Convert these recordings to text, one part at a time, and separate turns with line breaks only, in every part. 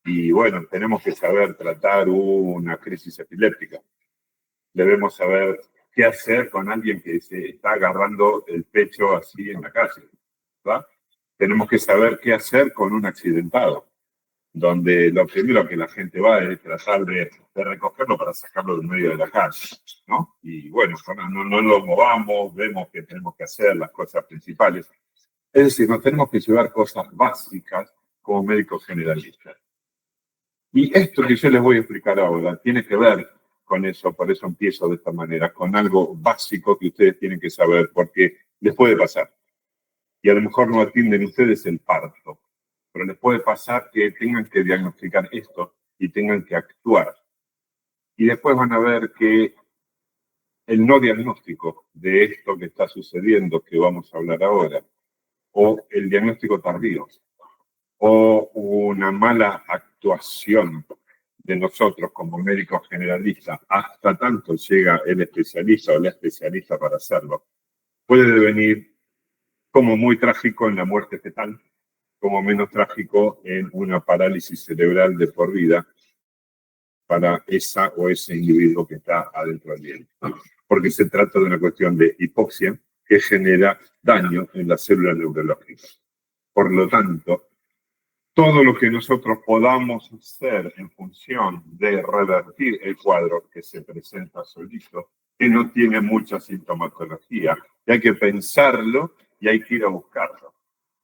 Y bueno, tenemos que saber tratar una crisis epiléptica. Debemos saber qué hacer con alguien que se está agarrando el pecho así en la calle, ¿verdad? Tenemos que saber qué hacer con un accidentado, donde lo primero que la gente va es tratar de recogerlo para sacarlo del medio de la calle, ¿no? Y bueno, no lo movamos, vemos que tenemos que hacer las cosas principales. Es decir, nos tenemos que llevar cosas básicas como médicos generalistas. Y esto que yo les voy a explicar ahora tiene que ver con eso, por eso empiezo de esta manera, con algo básico que ustedes tienen que saber, porque les puede pasar. Y a lo mejor no atienden ustedes el parto, pero les puede pasar que tengan que diagnosticar esto y tengan que actuar. Y después van a ver que el no diagnóstico de esto que está sucediendo, que vamos a hablar ahora, o el diagnóstico tardío, o una mala actuación de nosotros como médicos generalistas, hasta tanto llega el especialista o la especialista para hacerlo, puede devenir como muy trágico en la muerte fetal, como menos trágico en una parálisis cerebral de por vida para esa o ese individuo que está adentro del vientre. Porque se trata de una cuestión de hipoxia que genera daño en las células neurológicas. Por lo tanto, todo lo que nosotros podamos hacer en función de revertir el cuadro que se presenta solito, que no tiene mucha sintomatología, y hay que pensarlo y hay que ir a buscarlo.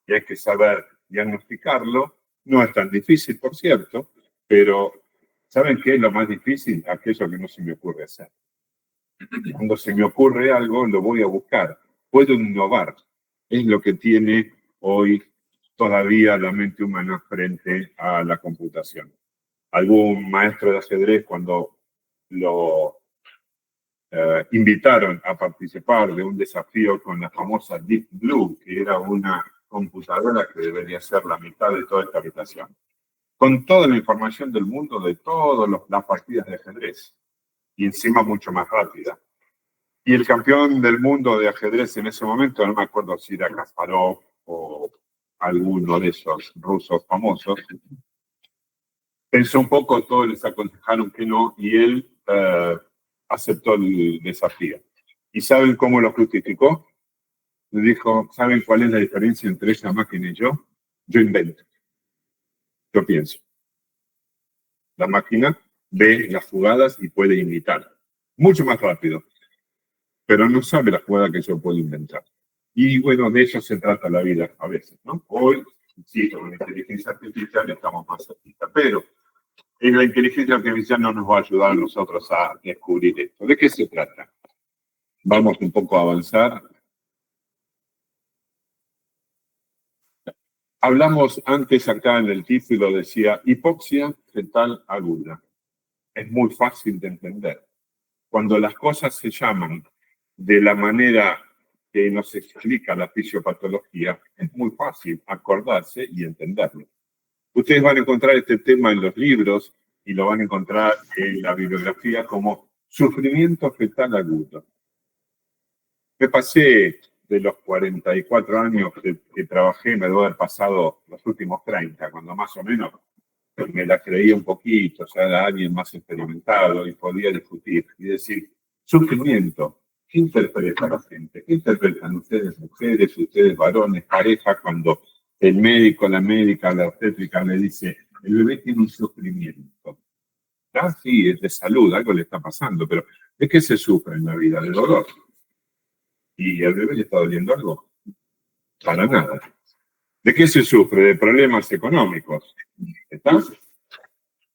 Y hay que saber diagnosticarlo. No es tan difícil, por cierto, pero ¿saben qué es lo más difícil? Aquello que no se me ocurre hacer. Cuando se me ocurre algo, lo voy a buscar. Puedo innovar. Es lo que tiene hoy todavía la mente humana frente a la computación. Algún maestro de ajedrez, cuando lo invitaron a participar de un desafío con la famosa Deep Blue, que era una computadora que debería ser la mitad de toda esta habitación, con toda la información del mundo de todas las partidas de ajedrez, y encima mucho más rápida. Y el campeón del mundo de ajedrez en ese momento, no me acuerdo si era Kasparov o alguno de esos rusos famosos, pensó un poco, todos les aconsejaron que no, y él aceptó el desafío. ¿Y saben cómo lo justificó? Le dijo, ¿saben cuál es la diferencia entre esa máquina y yo? Yo invento. Yo pienso. La máquina ve las jugadas y puede imitar. Mucho más rápido. Pero no sabe la jugada que yo puedo inventar. Y bueno, de eso se trata la vida a veces, ¿no? Hoy, sí, con la inteligencia artificial estamos más cerquita, pero la inteligencia artificial no nos va a ayudar a nosotros a descubrir esto. ¿De qué se trata? Vamos un poco a avanzar. Hablamos antes acá en el título, decía hipoxia fetal aguda. Es muy fácil de entender. Cuando las cosas se llaman de la manera que nos explica la fisiopatología, es muy fácil acordarse y entenderlo. Ustedes van a encontrar este tema en los libros y lo van a encontrar en la bibliografía como sufrimiento fetal agudo. Me pasé de los 44 años que trabajé, me debo haber pasado los últimos 30, cuando más o menos me la creía un poquito, ya era alguien más experimentado y podía discutir y decir, sufrimiento, ¿qué interpreta la gente? ¿Qué interpretan ustedes mujeres, ustedes varones, pareja, cuando el médico, la médica, la obstétrica le dice, el bebé tiene un sufrimiento? Ah, sí, es de salud, algo le está pasando, pero ¿de qué se sufre en la vida? ¿De dolor? ¿Y al bebé le está doliendo algo? Para nada. ¿De qué se sufre? De problemas económicos. ¿Está?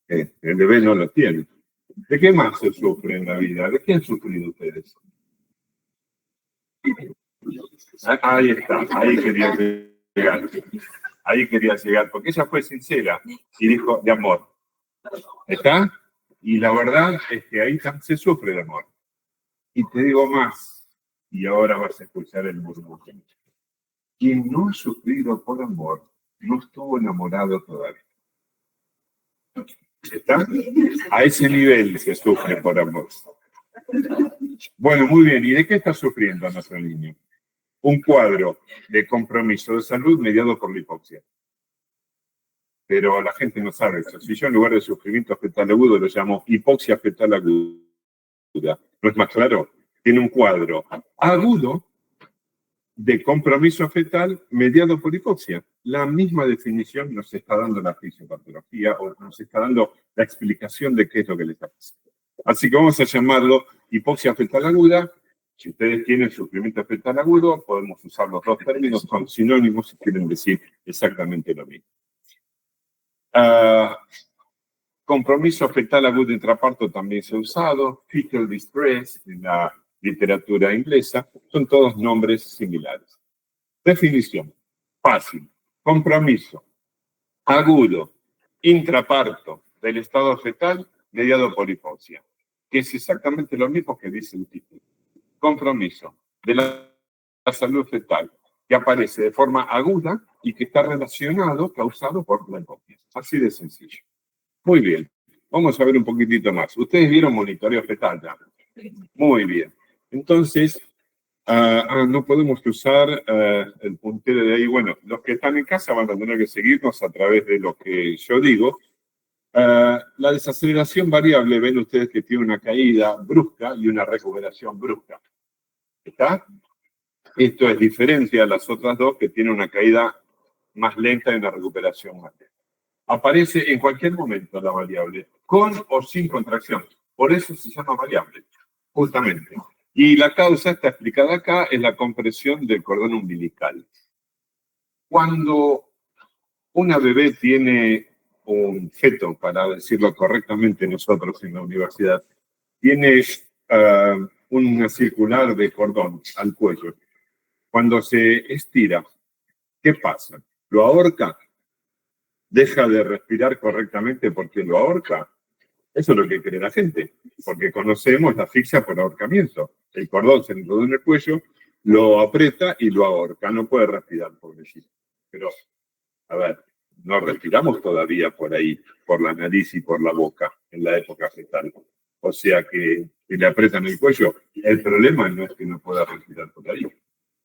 El bebé no lo tiene. ¿De qué más se sufre en la vida? ¿De qué han sufrido ustedes? Ahí está, ahí quería llegar. Ahí quería llegar, porque ella fue sincera y dijo, de amor. ¿Está? Y la verdad es que ahí se sufre de amor. Y te digo más, y ahora vas a escuchar el murmullo. Quien no ha sufrido por amor, no estuvo enamorado todavía. ¿Está? A ese nivel se sufre por amor. Bueno, muy bien. ¿Y de qué está sufriendo nuestro niño? Un cuadro de compromiso de salud mediado por la hipoxia. pero la gente no sabe eso. Si yo en lugar de sufrimiento fetal agudo lo llamo hipoxia fetal aguda, ¿no es más claro? Tiene un cuadro agudo de compromiso fetal mediado por hipoxia. La misma definición nos está dando la fisiopatología o nos está dando la explicación de qué es lo que le está pasando. Así que vamos a llamarlo hipoxia fetal aguda. Si ustedes tienen sufrimiento fetal agudo, podemos usar los dos términos, son sinónimos y quieren decir exactamente lo mismo. Compromiso fetal agudo intraparto también se ha usado, fetal distress en la literatura inglesa, son todos nombres similares. Definición, fácil, compromiso agudo intraparto del estado fetal mediado por hipoxia, que es exactamente lo mismo que dice el título. Compromiso de la salud fetal que aparece de forma aguda y que está relacionado, causado por la hipoxia. Así de sencillo. Muy bien, vamos a ver un poquitito más. Ustedes vieron monitoreo fetal ya. Muy bien. Entonces, no podemos usar el puntero de ahí. Bueno, los que están en casa van a tener que seguirnos a través de lo que yo digo. La desaceleración variable, ven ustedes que tiene una caída brusca y una recuperación brusca. ¿Está? Esto es diferente a las otras dos que tienen una caída más lenta y una recuperación más lenta. Aparece en cualquier momento la variable, con o sin contracción. Por eso se llama variable, justamente. Y la causa está explicada acá, es la compresión del cordón umbilical. Cuando una bebé tiene un feto, para decirlo correctamente nosotros en la universidad, tiene una circular de cordón al cuello. Cuando se estira, ¿qué pasa? ¿Lo ahorca? ¿Deja de respirar correctamente porque lo ahorca? Eso es lo que cree la gente, porque conocemos la asfixia por ahorcamiento. El cordón se le introduce en el cuello, lo aprieta y lo ahorca. No puede respirar, pobrecito. Pero, a ver, no respiramos todavía por ahí, por la nariz y por la boca, en la época fetal. O sea que si le aprietan el cuello, el problema no es que no pueda respirar por ahí.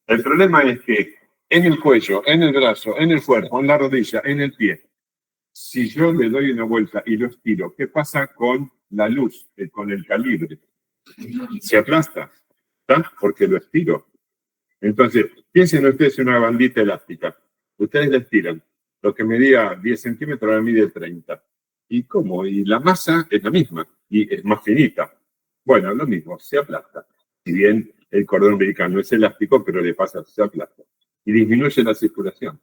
El problema es que en el cuello, en el brazo, en el cuerpo, en la rodilla, en el pie, si yo le doy una vuelta y lo estiro, ¿qué pasa con la luz, con el calibre? Se aplasta, ¿está? Porque lo estiro. Entonces, piensen ustedes en una bandita elástica. Ustedes la estiran. Lo que medía 10 centímetros ahora mide 30. ¿Y cómo? Y la masa es la misma y es más finita. Bueno, lo mismo, se aplasta. Si bien el cordón umbilical no es elástico, pero le pasa, se aplasta. Y disminuye la circulación.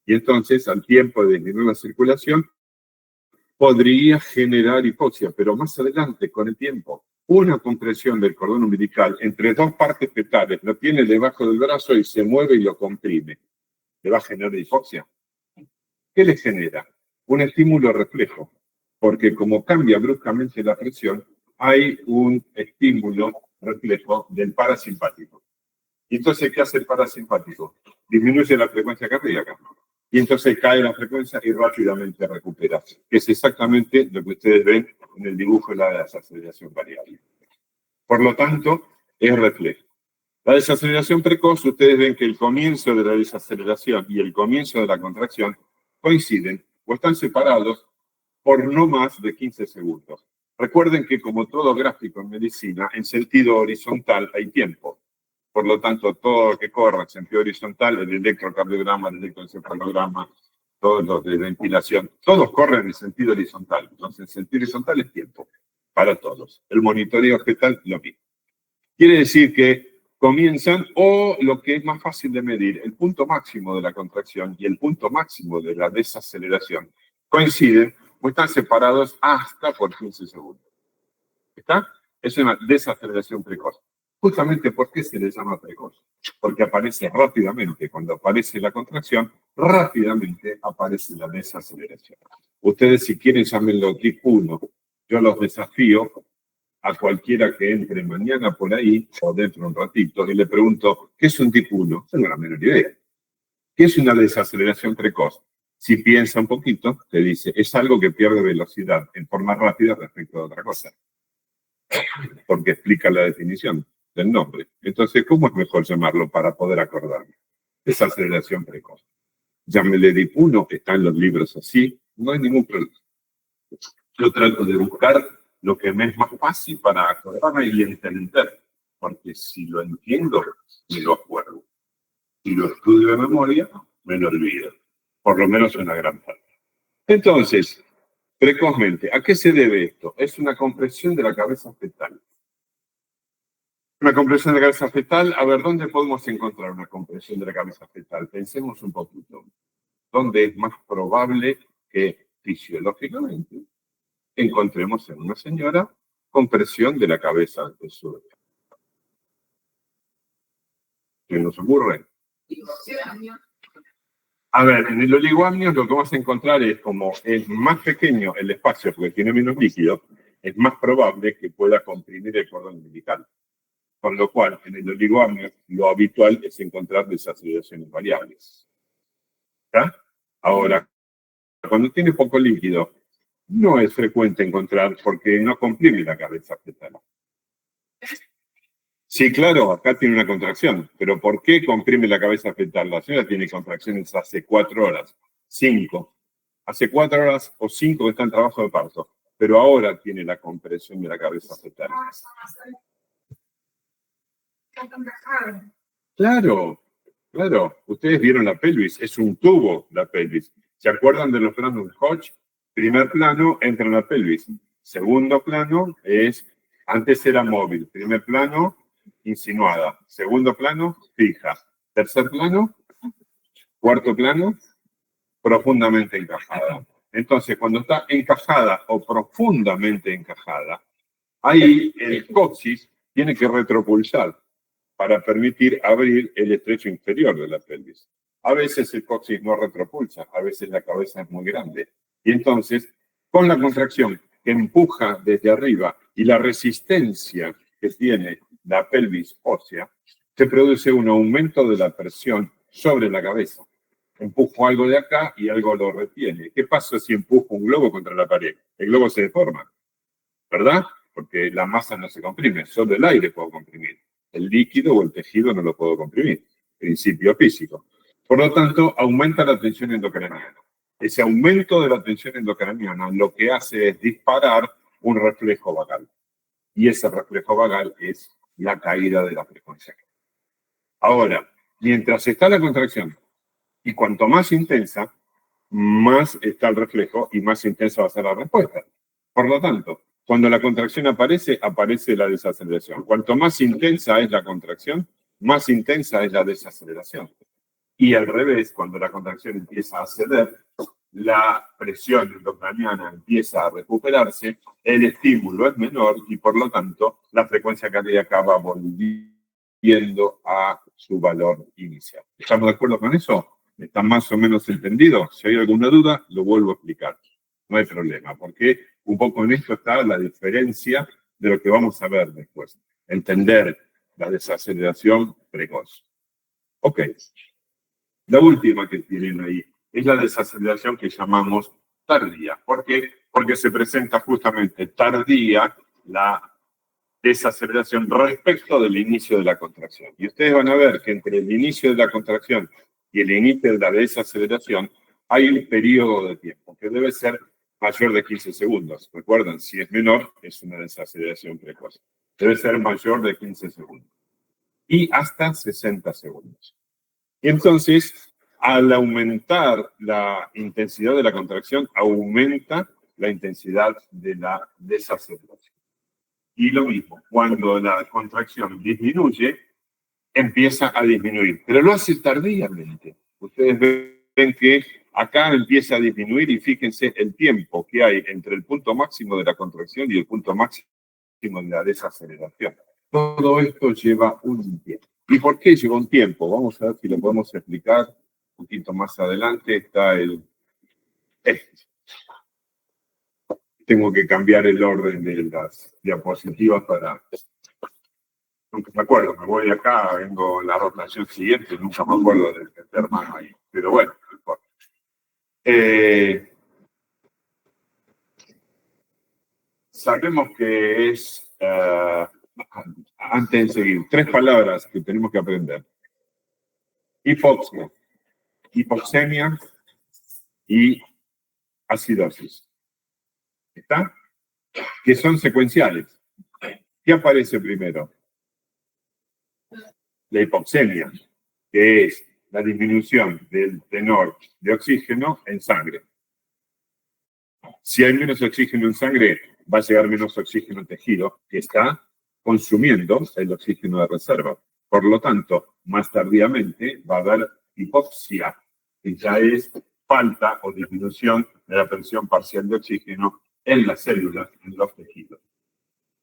Y entonces, al tiempo de disminuir la circulación, podría generar hipoxia, pero más adelante, con el tiempo, una compresión del cordón umbilical entre dos partes fetales, lo tiene debajo del brazo y se mueve y lo comprime. ¿Le va a generar hipoxia? ¿Qué le genera? Un estímulo reflejo, porque como cambia bruscamente la presión, hay un estímulo reflejo del parasimpático. ¿Y entonces qué hace el parasimpático? Disminuye la frecuencia cardíaca. Y entonces cae la frecuencia y rápidamente recupera. Que es exactamente lo que ustedes ven en el dibujo de la desaceleración variable. Por lo tanto, es reflejo. La desaceleración precoz, ustedes ven que el comienzo de la desaceleración y el comienzo de la contracción coinciden o están separados por no más de 15 segundos. Recuerden que como todo gráfico en medicina, en sentido horizontal hay tiempo. Por lo tanto, todo lo que corra en sentido horizontal, el electrocardiograma, el electroencefalograma, todos los de ventilación, todos corren en sentido horizontal. Entonces, el sentido horizontal es tiempo para todos. El monitoreo fetal, lo mismo. Quiere decir que comienzan, o lo que es más fácil de medir, el punto máximo de la contracción y el punto máximo de la desaceleración coinciden o están separados hasta por 15 segundos. ¿Está? Es una desaceleración precoz. Justamente, ¿por qué se le llama precoz? Porque aparece rápidamente. Cuando aparece la contracción, rápidamente aparece la desaceleración. Ustedes, si quieren, llámenlo tipo 1. Yo los desafío a cualquiera que entre mañana por ahí o dentro de un ratito y le pregunto, ¿qué es un tipo 1? No tengo la menor idea. ¿Qué es una desaceleración precoz? Si piensa un poquito, te dice, es algo que pierde velocidad en forma rápida respecto a otra cosa. Porque explica la definición del nombre. Entonces, ¿cómo es mejor llamarlo para poder acordarme? Desaceleración precoz. Llámele DIP 1, está en los libros así, No hay ningún problema. Yo trato de buscar lo que me es más fácil para acordarme y entender, porque si lo entiendo, me lo acuerdo. Si lo estudio de memoria, me lo olvido. Por lo menos una gran parte. Entonces, precozmente, ¿a qué se debe esto? Es una compresión de la cabeza fetal. Una compresión de la cabeza fetal, a ver, ¿dónde podemos encontrar una compresión de la cabeza fetal? Pensemos un poquito. ¿Dónde es más probable que fisiológicamente encontremos en una señora compresión de la cabeza de su bebé? ¿Qué nos ocurre? A ver, en el oligoamnios lo que vamos a encontrar es como es más pequeño el espacio porque tiene menos líquido, es más probable que pueda comprimir el cordón umbilical. Con lo cual, en el oligoamnios lo habitual es encontrar desaceleraciones variables. ¿Está? Ahora, cuando tiene poco líquido, no es frecuente encontrar porque no comprime la cabeza fetal. Sí, claro, acá tiene una contracción, pero ¿por qué comprime la cabeza fetal? La señora tiene contracciones hace 4 horas, 5. Hace 4 horas o 5 que está en trabajo de parto, pero ahora tiene la compresión de la cabeza fetal. Claro, claro. Ustedes vieron la pelvis, es un tubo la pelvis. ¿Se acuerdan de los planos de Hodge? Primer plano entra en la pelvis. Segundo plano es, antes era móvil. Primer plano, insinuada. Segundo plano, fija. Tercer plano, cuarto plano, profundamente encajada. Entonces, cuando está encajada o profundamente encajada, ahí el coxis tiene que retropulsar para permitir abrir el estrecho inferior de la pelvis. A veces el coxis no retropulsa, a veces la cabeza es muy grande. Y entonces, con la contracción que empuja desde arriba y la resistencia que tiene la pelvis ósea, se produce un aumento de la presión sobre la cabeza. Empujo algo de acá y algo lo retiene. ¿Qué pasa si empujo un globo contra la pared? El globo se deforma, ¿verdad? Porque la masa no se comprime, solo el aire puedo comprimir. El líquido o el tejido no lo puedo comprimir. Principio físico. Por lo tanto, aumenta la tensión endocraniana. Ese aumento de la tensión endocraniana lo que hace es disparar un reflejo vagal. Y ese reflejo vagal es la caída de la frecuencia. Ahora, mientras está la contracción, y cuanto más intensa, más está el reflejo y más intensa va a ser la respuesta. Por lo tanto, cuando la contracción aparece, aparece la desaceleración. Cuanto más intensa es la contracción, más intensa es la desaceleración. Y al revés, cuando la contracción empieza a ceder, la presión endocraniana empieza a recuperarse, el estímulo es menor y por lo tanto la frecuencia cardíaca va volviendo a su valor inicial. ¿Estamos de acuerdo con eso? ¿Está más o menos entendido? Si hay alguna duda, lo vuelvo a explicar. No hay problema, porque un poco en esto está la diferencia de lo que vamos a ver después. Entender la desaceleración precoz. Ok. La última que tienen ahí es la desaceleración que llamamos tardía. ¿Por qué? Porque se presenta justamente tardía la desaceleración respecto del inicio de la contracción. Y ustedes van a ver que entre el inicio de la contracción y el inicio de la desaceleración hay un periodo de tiempo que debe ser mayor de 15 segundos. Recuerden, si es menor, es una desaceleración precoz. Debe ser mayor de 15 segundos. Y hasta 60 segundos. Y entonces, al aumentar la intensidad de la contracción, aumenta la intensidad de la desaceleración. Y lo mismo, cuando la contracción disminuye, empieza a disminuir, pero lo hace tardíamente. Ustedes ven que acá empieza a disminuir y fíjense el tiempo que hay entre el punto máximo de la contracción y el punto máximo de la desaceleración. Todo esto lleva un tiempo. ¿Y por qué lleva un tiempo? Vamos a ver si lo podemos explicar un poquito más adelante. Está el... Tengo que cambiar el orden de las diapositivas para... Nunca me acuerdo, me voy acá, vengo la rotación siguiente, nunca me acuerdo del tercer mano ahí. Pero bueno, no importa. Sabemos que es... antes de seguir, 3 palabras que tenemos que aprender. Hipoxia, hipoxemia y acidosis. ¿Está? Que son secuenciales. ¿Qué aparece primero? La hipoxemia, que es la disminución del tenor de oxígeno en sangre. Si hay menos oxígeno en sangre, va a llegar menos oxígeno en tejido, que está consumiendo el oxígeno de reserva. Por lo tanto, más tardíamente va a haber hipoxia, que ya es falta o disminución de la presión parcial de oxígeno en las células, en los tejidos.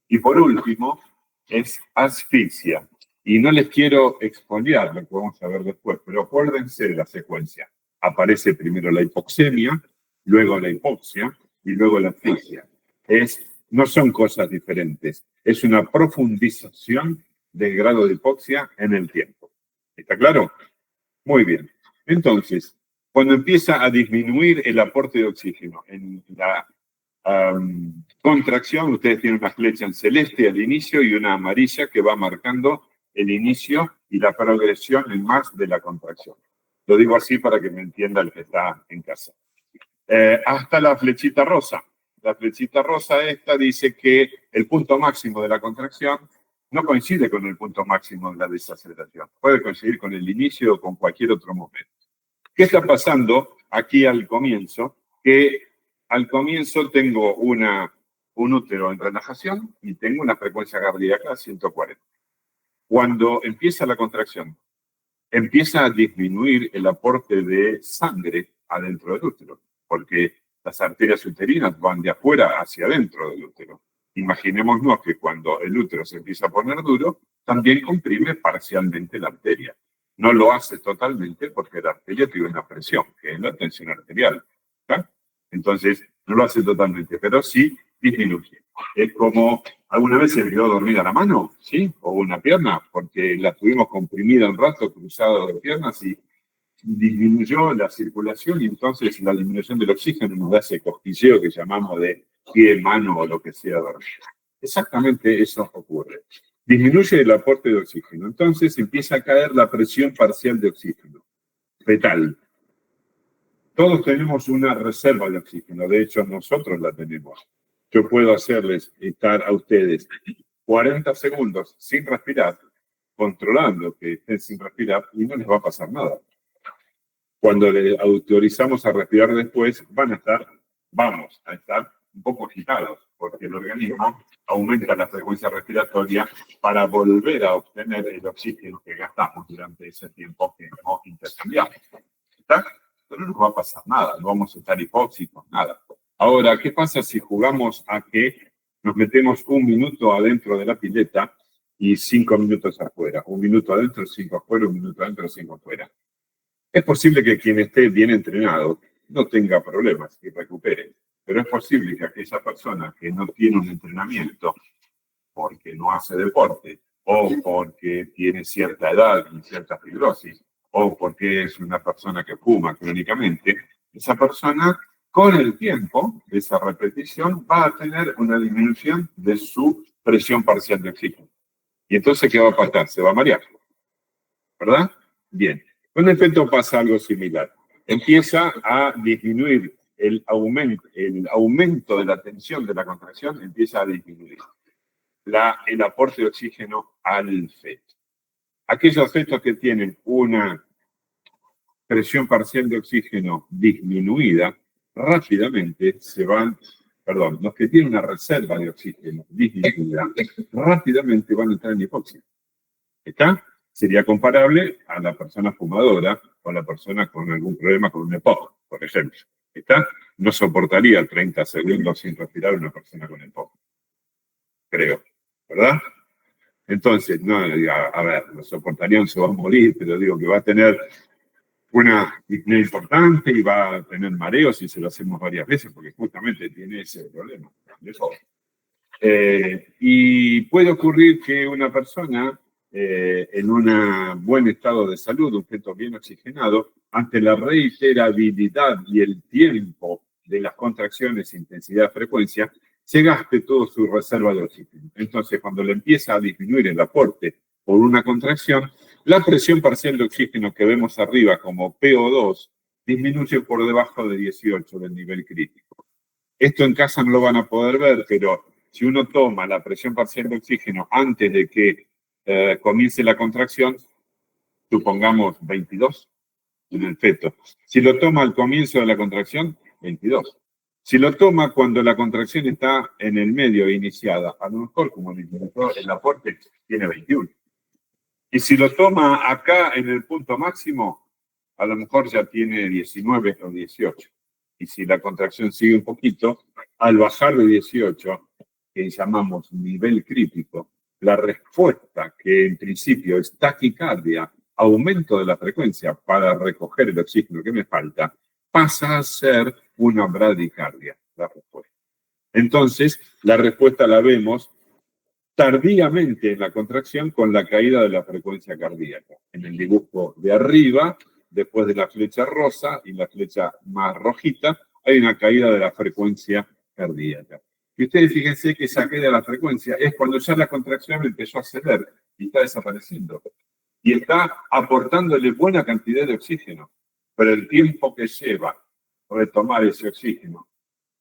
Y por último, es asfixia. Y no les quiero expoliar lo que vamos a ver después, pero acuérdense de la secuencia. Aparece primero la hipoxemia, luego la hipoxia y luego la asfixia. No son cosas diferentes, es una profundización del grado de hipoxia en el tiempo. ¿Está claro? Muy bien. Entonces, cuando empieza a disminuir el aporte de oxígeno en la contracción, ustedes tienen una flecha en celeste al inicio y una amarilla que va marcando el inicio y la progresión en más de la contracción. Lo digo así para que me entienda el que está en casa. Hasta la flechita rosa. La flechita rosa esta dice que el punto máximo de la contracción no coincide con el punto máximo de la desaceleración. Puede coincidir con el inicio o con cualquier otro momento. ¿Qué está pasando aquí al comienzo? Que al comienzo tengo un útero en relajación y tengo una frecuencia cardíaca a 140. Cuando empieza la contracción, empieza a disminuir el aporte de sangre adentro del útero, porque las arterias uterinas van de afuera hacia adentro del útero. Imaginémonos que cuando el útero se empieza a poner duro, también comprime parcialmente la arteria. No lo hace totalmente porque la arteria tiene una presión, que es la tensión arterial. ¿Está? Entonces, no lo hace totalmente, pero sí disminuye. Es como, ¿alguna vez se vio dormida la mano? ¿Sí? O una pierna, porque la tuvimos comprimida un rato, cruzada de piernas y disminuyó la circulación y entonces la disminución del oxígeno nos da ese cosquilleo que llamamos de pie, mano o lo que sea dormida. Exactamente eso ocurre. Disminuye el aporte de oxígeno, entonces empieza a caer la presión parcial de oxígeno, fetal. Todos tenemos una reserva de oxígeno, de hecho nosotros la tenemos. Yo puedo hacerles estar a ustedes 40 segundos sin respirar, controlando que estén sin respirar y no les va a pasar nada. Cuando les autorizamos a respirar después, vamos a estar un poco agitados, porque el organismo aumenta la frecuencia respiratoria para volver a obtener el oxígeno que gastamos durante ese tiempo que no intercambiamos. ¿Está? Pero no nos va a pasar nada, no vamos a estar hipóxicos, nada. Ahora, ¿qué pasa si jugamos a que nos metemos 1 minuto adentro de la pileta y 5 minutos afuera? 1 minuto adentro, 5 afuera, 1 minuto adentro, 5 afuera. Es posible que quien esté bien entrenado no tenga problemas y recupere, pero es posible que aquella persona que no tiene un entrenamiento porque no hace deporte o porque tiene cierta edad y cierta fibrosis o porque es una persona que fuma crónicamente, esa persona con el tiempo de esa repetición va a tener una disminución de su presión parcial de oxígeno. Y entonces, ¿qué va a pasar? Se va a marear, ¿verdad? Bien. Con el feto pasa algo similar. Empieza a disminuir el aumento de la tensión de la contracción, empieza a disminuir el aporte de oxígeno al feto. Aquellos fetos que tienen una presión parcial de oxígeno disminuida, rápidamente los que tienen una reserva de oxígeno disminuida, rápidamente van a entrar en hipoxia. ¿Está? Sería comparable a la persona fumadora o a la persona con algún problema con un EPOC, por ejemplo. ¿Está? No soportaría 30 segundos sin respirar una persona con EPOC. Creo. ¿Verdad? Entonces, no, a ver, lo soportarían, se va a morir, pero digo que va a tener una disnea importante y va a tener mareos si se lo hacemos varias veces, porque justamente tiene ese problema. Y puede ocurrir que una persona en un buen estado de salud, un feto bien oxigenado, ante la reiterabilidad y el tiempo de las contracciones, intensidad, frecuencia, se gaste toda su reserva de oxígeno. Entonces, cuando le empieza a disminuir el aporte por una contracción, la presión parcial de oxígeno que vemos arriba como PO2 disminuye por debajo de 18 del nivel crítico. Esto en casa no lo van a poder ver, pero si uno toma la presión parcial de oxígeno antes de que comience la contracción, supongamos 22 en el feto. Si lo toma al comienzo de la contracción, 22. Si lo toma cuando la contracción está en el medio iniciada, a lo mejor, como el aporte, tiene 21. Y si lo toma acá en el punto máximo, a lo mejor ya tiene 19 o 18. Y si la contracción sigue un poquito, al bajar de 18, que llamamos nivel crítico, la respuesta, que en principio es taquicardia, aumento de la frecuencia para recoger el oxígeno que me falta, pasa a ser una bradicardia, la respuesta. Entonces, la respuesta la vemos tardíamente en la contracción con la caída de la frecuencia cardíaca. En el dibujo de arriba, después de la flecha rosa y la flecha más rojita, hay una caída de la frecuencia cardíaca. Y ustedes fíjense que esa caída de la frecuencia es cuando ya la contracción empezó a ceder y está desapareciendo. Y está aportándole buena cantidad de oxígeno. Pero el tiempo que lleva retomar ese oxígeno,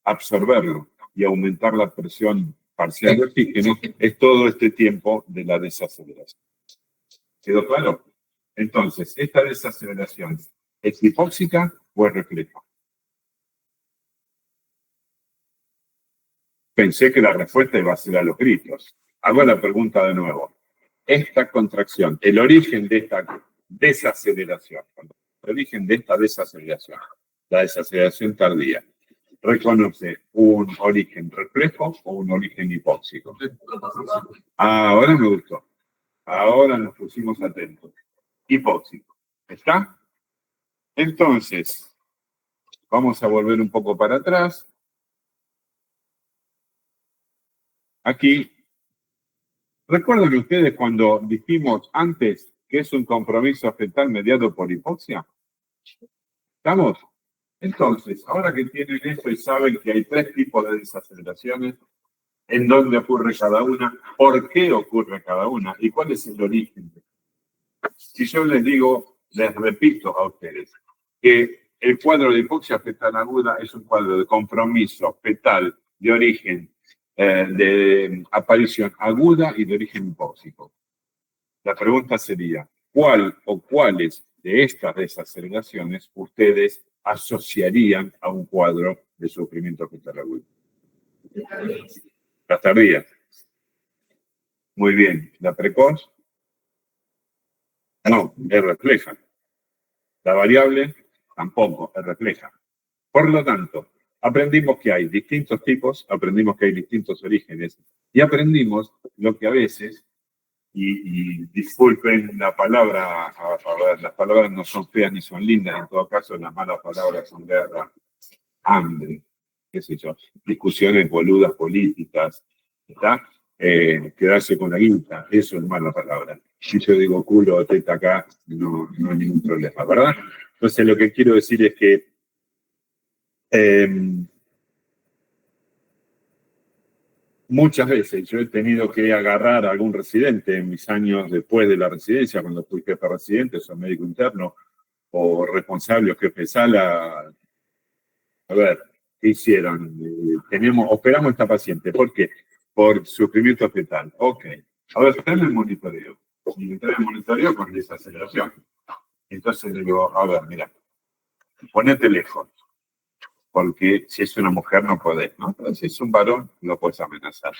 absorberlo y aumentar la presión parcial de oxígeno es todo este tiempo de la desaceleración. ¿Quedó claro? Entonces, ¿esta desaceleración es hipóxica o es reflejo? Pensé que la respuesta iba a ser a los gritos. Hago la pregunta de nuevo. Esta contracción, el origen de esta desaceleración, la desaceleración tardía, ¿reconoce un origen reflejo o un origen hipóxico? Ahora me gustó. Ahora nos pusimos atentos. Hipóxico. ¿Está? Entonces, vamos a volver un poco para atrás. Aquí, ¿recuerdan ustedes cuando dijimos antes que es un compromiso fetal mediado por hipoxia? ¿Estamos? Entonces, ahora que tienen esto y saben que hay 3 tipos de desaceleraciones, ¿en dónde ocurre cada una? ¿Por qué ocurre cada una? ¿Y cuál es el origen? Si yo les digo, les repito a ustedes, que el cuadro de hipoxia fetal aguda es un cuadro de compromiso fetal de origen de aparición aguda y de origen hipóxico. La pregunta sería, ¿cuál o cuáles de estas desaceleraciones ustedes asociarían a un cuadro de sufrimiento fetal agudo? Las tardías. Muy bien. ¿La precoz? No, es refleja. La variable tampoco, es refleja. Por lo tanto, aprendimos que hay distintos tipos, aprendimos que hay distintos orígenes y aprendimos lo que a veces, y disculpen la palabra, a ver, las palabras no son feas ni son lindas, en todo caso las malas palabras son guerra, hambre, qué sé yo, discusiones boludas políticas, ¿está? Quedarse con la guita, eso es mala palabra. Si yo digo culo o teta acá, no hay ningún problema, ¿verdad? Entonces lo que quiero decir es que muchas veces yo he tenido que agarrar a algún residente en mis años después de la residencia, cuando fui jefe residente, o médico interno, o responsable o jefe de sala. A ver, ¿qué hicieron? Operamos a esta paciente. ¿Por qué? Por sufrimiento fetal. Ok. A ver, traen el monitoreo. Y me traen el monitoreo con desaceleración. Entonces le digo, a ver, mira, ponete lejos. Porque si es una mujer no podés, ¿no? Pero si es un varón, no puedes amenazar.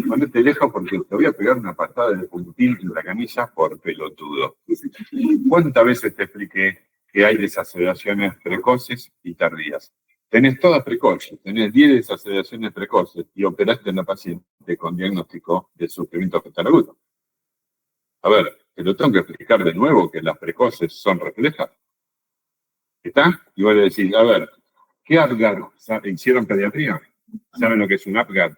Ponete lejos porque te voy a pegar una patada de puntín en la camisa por pelotudo. ¿Cuántas veces te expliqué que hay desaceleraciones precoces y tardías? Tenés todas precoces, tenés 10 desaceleraciones precoces y operaste en la paciente con diagnóstico de sufrimiento fetal agudo. A ver, te lo tengo que explicar de nuevo que las precoces son reflejas. ¿Está? Y voy a decir, a ver, ¿qué APGAR hicieron pediatría? ¿Saben lo que es un APGAR?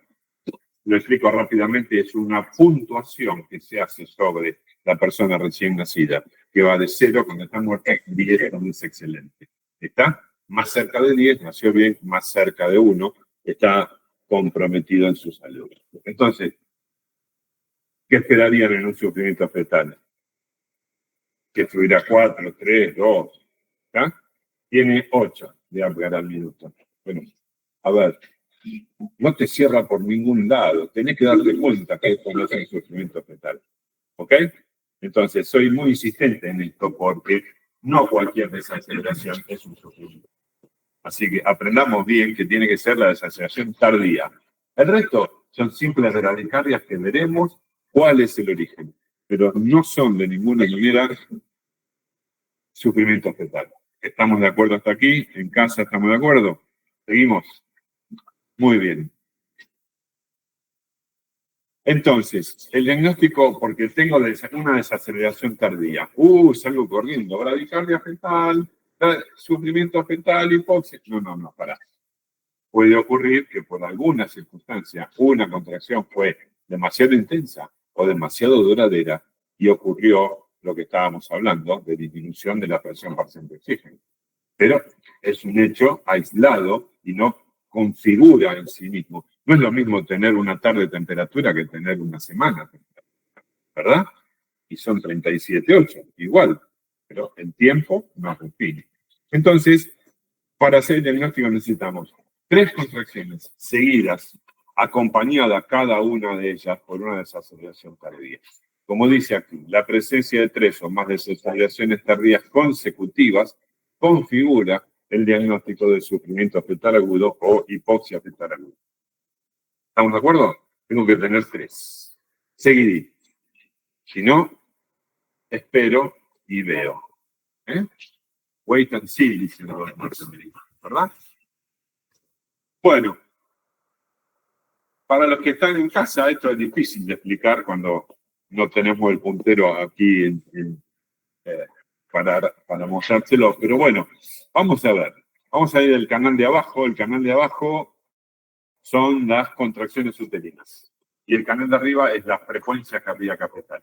Lo explico rápidamente, es una puntuación que se hace sobre la persona recién nacida, que va de 0 cuando está muerta, 10 cuando es excelente. ¿Está? Más cerca de 10, nació bien, más cerca de 1, está comprometido en su salud. Entonces, ¿qué esperarían en un sufrimiento fetal? Que fluirá 4, 3, 2, ¿está? tiene 8 de Apgar al minuto. Bueno, a ver, no te cierra por ningún lado. Tenés que darte cuenta que esto no es un sufrimiento fetal. ¿Ok? Entonces, soy muy insistente en esto porque no cualquier desaceleración es un sufrimiento. Así que aprendamos bien que tiene que ser la desaceleración tardía. El resto son simples bradicardias que veremos cuál es el origen, pero no son de ninguna manera sufrimiento fetal. ¿Estamos de acuerdo hasta aquí? ¿En casa estamos de acuerdo? ¿Seguimos? Muy bien. Entonces, el diagnóstico, porque tengo una desaceleración tardía. Salgo corriendo, bradicardia fetal, sufrimiento fetal, hipoxia. No, pará. Puede ocurrir que por alguna circunstancia una contracción fue demasiado intensa o demasiado duradera y ocurrió lo que estábamos hablando de disminución de la presión parcial de oxígeno. Pero es un hecho aislado y no configura en sí mismo. No es lo mismo tener una tarde de temperatura que tener una semana, ¿verdad? Y son 37,8, igual, pero el tiempo no define. Entonces, para hacer el diagnóstico necesitamos 3 contracciones seguidas, acompañadas cada una de ellas por una desaceleración tardía. Como dice aquí, la presencia de 3 o más desaceleraciones tardías consecutivas configura el diagnóstico de sufrimiento fetal agudo o hipoxia fetal aguda. ¿Estamos de acuerdo? Tengo que tener 3. Seguidí. Si no, espero y veo. Wait and see, dicen los norteamericanos, ¿verdad? Bueno, para los que están en casa, esto es difícil de explicar cuando no tenemos el puntero aquí para mostrárselo, pero bueno, vamos a ver. Vamos a ir al canal de abajo. El canal de abajo son las contracciones uterinas. Y el canal de arriba es la frecuencia cardíaca fetal.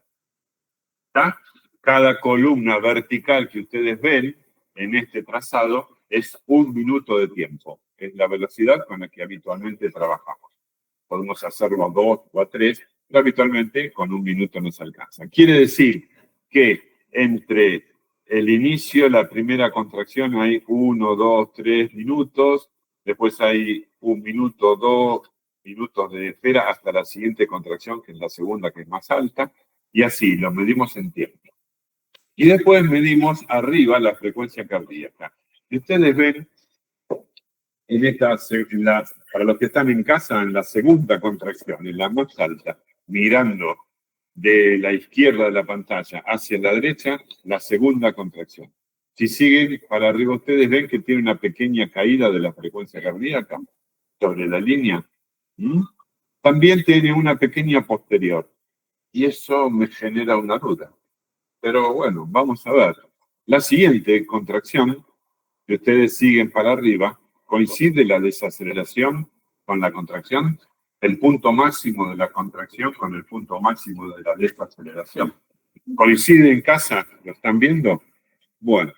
¿Está? Cada columna vertical que ustedes ven en este trazado es 1 minuto de tiempo. Es la velocidad con la que habitualmente trabajamos. Podemos hacerlo a 2 o a 3, pero habitualmente con 1 minuto nos alcanza. Quiere decir que entre el inicio, la primera contracción, hay 1, 2, 3 minutos, después hay 1 minuto, 2 minutos de espera hasta la siguiente contracción, que es la segunda, que es más alta, y así lo medimos en tiempo. Y después medimos arriba la frecuencia cardíaca. Y ustedes ven para los que están en casa, en la segunda contracción, en la más alta, mirando de la izquierda de la pantalla hacia la derecha, la segunda contracción. Si siguen para arriba, ustedes ven que tiene una pequeña caída de la frecuencia cardíaca sobre la línea. También tiene una pequeña posterior. Y eso me genera una duda. Pero bueno, vamos a ver. La siguiente contracción, que ustedes siguen para arriba, coincide la desaceleración con la contracción, el punto máximo de la contracción con el punto máximo de la desaceleración. ¿Coincide en casa? ¿Lo están viendo? Bueno,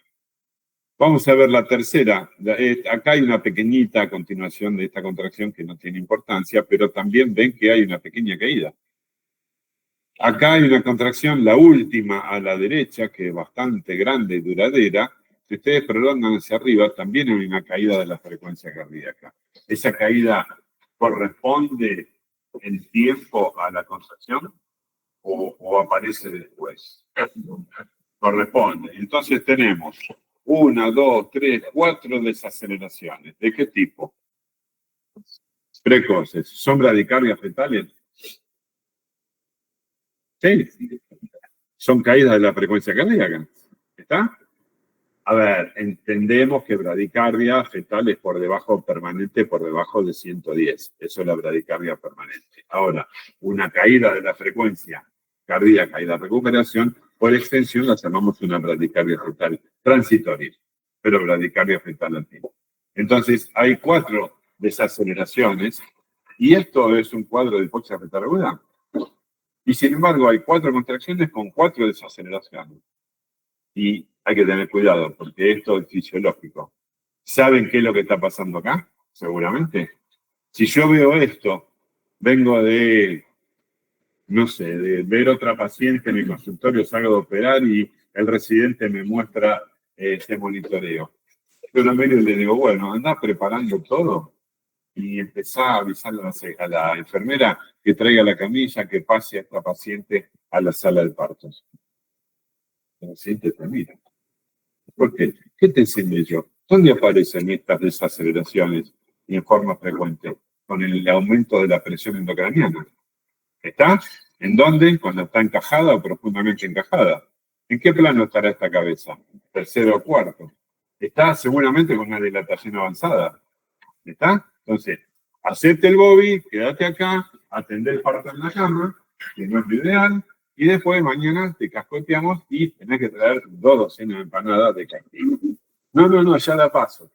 vamos a ver la tercera. Acá hay una pequeñita continuación de esta contracción que no tiene importancia, pero también ven que hay una pequeña caída. Acá hay una contracción, la última a la derecha, que es bastante grande y duradera. Si ustedes prolongan hacia arriba, también hay una caída de la frecuencia cardíaca. ¿Esa caída corresponde en tiempo a la contracción o aparece después? Corresponde. Entonces tenemos 1, 2, 3, 4 desaceleraciones. ¿De qué tipo? Precoces. ¿Son bradicardias fetales? Sí. Son caídas de la frecuencia cardíaca. ¿Está? A ver, entendemos que bradicardia fetal es permanente por debajo de 110. Eso es la bradicardia permanente. Ahora, una caída de la frecuencia cardíaca y la recuperación, por extensión, la llamamos una bradicardia fetal transitoria, pero bradicardia fetal activa. Entonces, hay 4 desaceleraciones, y esto es un cuadro de hipoxia fetal aguda. Y sin embargo, hay 4 contracciones con 4 desaceleraciones. Y hay que tener cuidado, porque esto es fisiológico. ¿Saben qué es lo que está pasando acá? Seguramente. Si yo veo esto, vengo de, no sé, de ver otra paciente en mi consultorio, salgo de operar y el residente me muestra este monitoreo. Yo lo miro y le digo, bueno, andá preparando todo y empezá a avisar a la enfermera que traiga la camilla, que pase a esta paciente a la sala de partos. La paciente te mira. ¿Por qué? ¿Qué te enseñé yo? ¿Dónde aparecen estas desaceleraciones y en forma frecuente? Con el aumento de la presión endocraniana. ¿Está? ¿En dónde? Cuando está encajada o profundamente encajada. ¿En qué plano estará esta cabeza? Tercero o cuarto. Está seguramente con una dilatación avanzada. ¿Está? Entonces, hacete el bobby, quédate acá, atender el parto en la cama, que no es lo ideal, y después mañana te cascoteamos y tenés que traer 2 docenas de empanadas de castigo. No, ya la paso.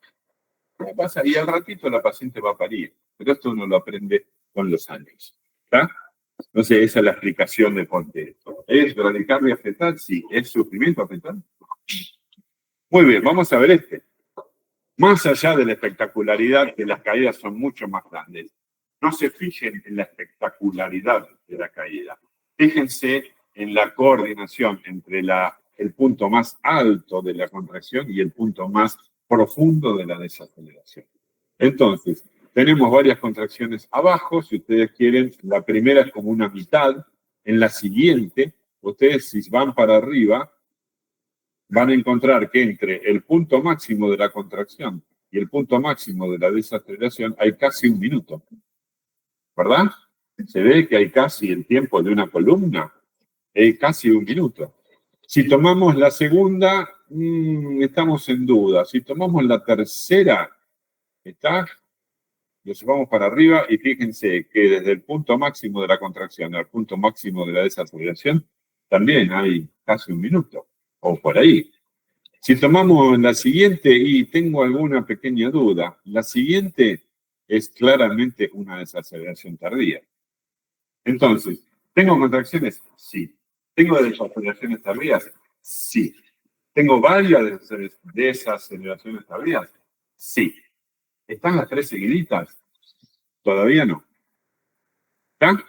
La pasa y al ratito la paciente va a parir. Pero esto uno lo aprende con los años. ¿Está? Entonces, esa es la explicación de por qué esto. ¿Es bradicardia fetal? Sí. ¿Es sufrimiento fetal? Muy bien, vamos a ver este. Más allá de la espectacularidad, que las caídas son mucho más grandes. No se fijen en la espectacularidad de la caída. Fíjense en la coordinación entre el punto más alto de la contracción y el punto más profundo de la desaceleración. Entonces, tenemos varias contracciones abajo. Si ustedes quieren, la primera es como una mitad. En la siguiente, ustedes si van para arriba, van a encontrar que entre el punto máximo de la contracción y el punto máximo de la desaceleración hay casi 1 minuto. ¿Verdad? Se ve que hay casi el tiempo de una columna, casi 1 minuto. Si tomamos la segunda, estamos en duda. Si tomamos la tercera, ¿está? Lo llevamos para arriba y fíjense que desde el punto máximo de la contracción al punto máximo de la desaceleración, también hay casi 1 minuto, o por ahí. Si tomamos la siguiente, y tengo alguna pequeña duda, la siguiente es claramente una desaceleración tardía. Entonces, ¿tengo contracciones? Sí. ¿Tengo desaceleraciones tardías? Sí. ¿Tengo varias desaceleraciones tardías? Sí. ¿Están las 3 seguiditas? Todavía no. ¿Está?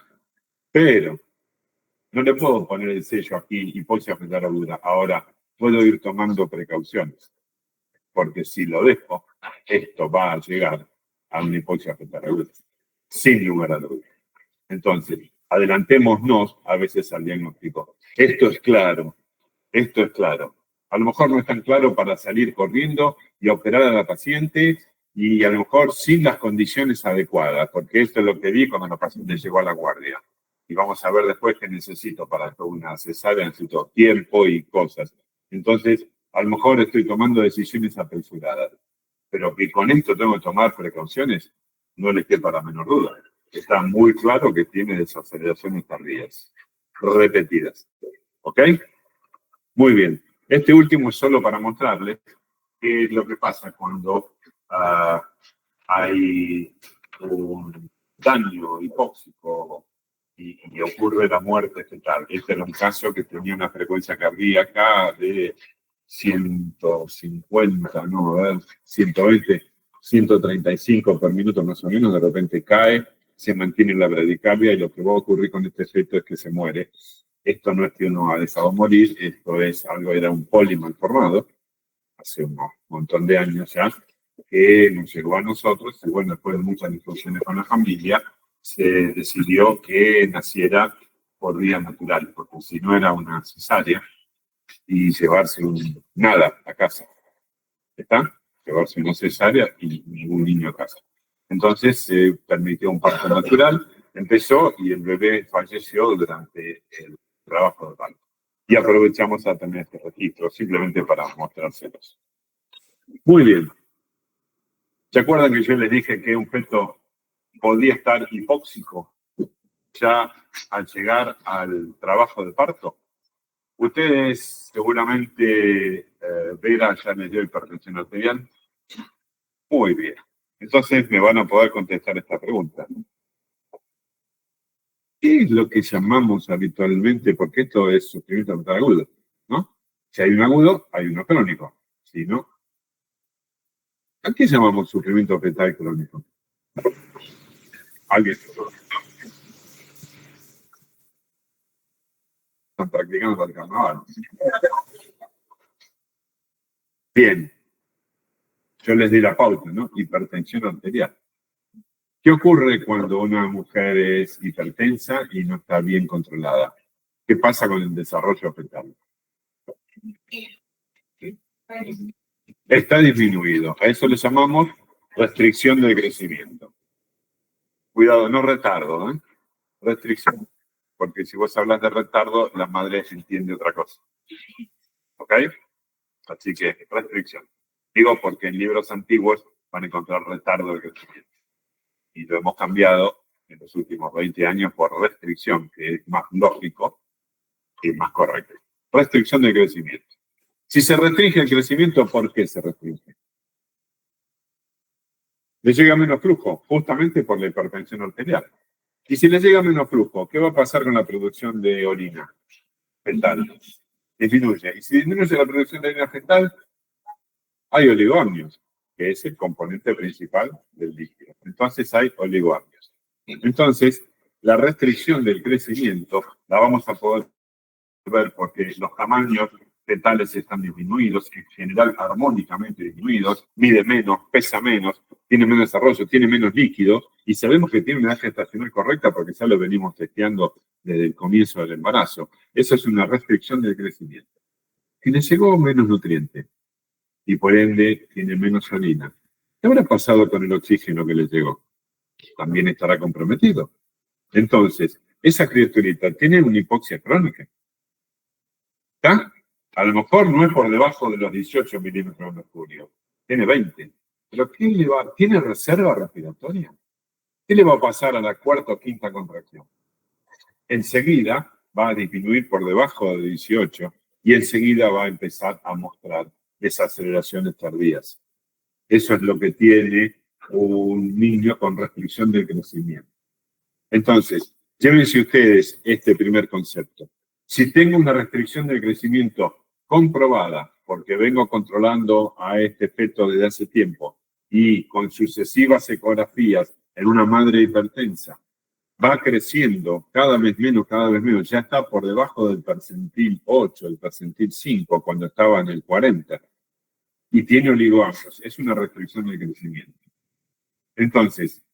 Pero no le puedo poner el sello aquí, hipoxia fetal aguda. Ahora, puedo ir tomando precauciones. Porque si lo dejo, esto va a llegar a una hipoxia fetal aguda. Sin lugar a dudas. Entonces, adelantémonos a veces al diagnóstico. Esto es claro. Esto es claro. A lo mejor no es tan claro para salir corriendo y operar a la paciente y a lo mejor sin las condiciones adecuadas, porque esto es lo que vi cuando la paciente llegó a la guardia. Y vamos a ver después qué necesito para una cesárea, necesito tiempo y cosas. Entonces, a lo mejor estoy tomando decisiones apresuradas, pero que con esto tengo que tomar precauciones, no le quepa la menor duda. Está muy claro que tiene desaceleraciones tardías, repetidas. ¿Ok? Muy bien. Este último es solo para mostrarles qué es lo que pasa cuando hay un daño hipóxico y ocurre la muerte fetal. Este era un caso que tenía una frecuencia cardíaca de 150, no, a ver, 120, 135 por minuto más o menos. De repente cae, se mantiene la bradicardia y lo que va a ocurrir con este efecto es que se muere. Esto no es que uno ha dejado morir, esto es algo, era un polimalformado, hace un montón de años ya, que nos llegó a nosotros, y bueno, después de muchas discusiones con la familia, se decidió que naciera por vía natural, porque si no era una cesárea, y llevarse nada a casa, ¿está? Llevarse una cesárea y ningún niño a casa. Entonces se permitió un parto natural, empezó y el bebé falleció durante el trabajo de parto. Y aprovechamos a tener este registro, simplemente para mostrárselos. Muy bien. ¿Se acuerdan que yo les dije que un feto podía estar hipóxico ya al llegar al trabajo de parto? Ustedes seguramente, Vera ya les dio hipertensión arterial. Muy bien. Entonces me van a poder contestar esta pregunta. ¿Qué es lo que llamamos habitualmente? Porque esto es sufrimiento fetal agudo, ¿no? Si hay un agudo, hay uno crónico. Si no, ¿a qué llamamos sufrimiento fetal crónico? ¿Alguien? Están practicando para el carnaval. Bien. yo les di la pauta, ¿no? Hipertensión arterial. ¿Qué ocurre cuando una mujer es hipertensa y no está bien controlada? ¿Qué pasa con el desarrollo fetal? Está disminuido. A eso le llamamos restricción del crecimiento. Cuidado, no retardo, ¿eh? Restricción. Porque si vos hablas de retardo, la madre entiende otra cosa. ¿Ok? Así que restricción. Digo porque en libros antiguos van a encontrar retardo del crecimiento. Y lo hemos cambiado en los últimos 20 años por restricción, que es más lógico y más correcto. Restricción del crecimiento. Si se restringe el crecimiento, ¿por qué se restringe? Le llega menos flujo, justamente por la hipertensión arterial. Y si le llega menos flujo, ¿qué va a pasar con la producción de orina fetal? Disminuye. Y si disminuye la producción de orina fetal, hay oligoamnios, que es el componente principal del líquido. Entonces hay oligoamnios. Entonces, la restricción del crecimiento la vamos a poder ver porque los tamaños fetales están disminuidos, en general armónicamente disminuidos, mide menos, pesa menos, tiene menos desarrollo, tiene menos líquido, y sabemos que tiene una edad gestacional correcta porque ya lo venimos testeando desde el comienzo del embarazo. Eso es una restricción del crecimiento. Si le llegó menos nutriente, y por ende tiene menos orina, ¿qué habrá pasado con el oxígeno que le llegó? También estará comprometido. Entonces, esa criaturita tiene una hipoxia crónica. ¿Está? A lo mejor no es por debajo de los 18 milímetros de mercurio, tiene 20. Pero ¿tiene reserva respiratoria? ¿Qué le va a pasar a la cuarta o quinta contracción? Enseguida va a disminuir por debajo de 18 y enseguida va a empezar a mostrar desaceleraciones tardías. Eso es lo que tiene un niño con restricción del crecimiento. Entonces, llévense ustedes este primer concepto. Si tengo una restricción del crecimiento comprobada, porque vengo controlando a este feto desde hace tiempo, y con sucesivas ecografías en una madre hipertensa, va creciendo cada vez menos, ya está por debajo del percentil 8, el percentil 5, cuando estaba en el 40, y tiene oligoamnios, es una restricción del crecimiento. Entonces,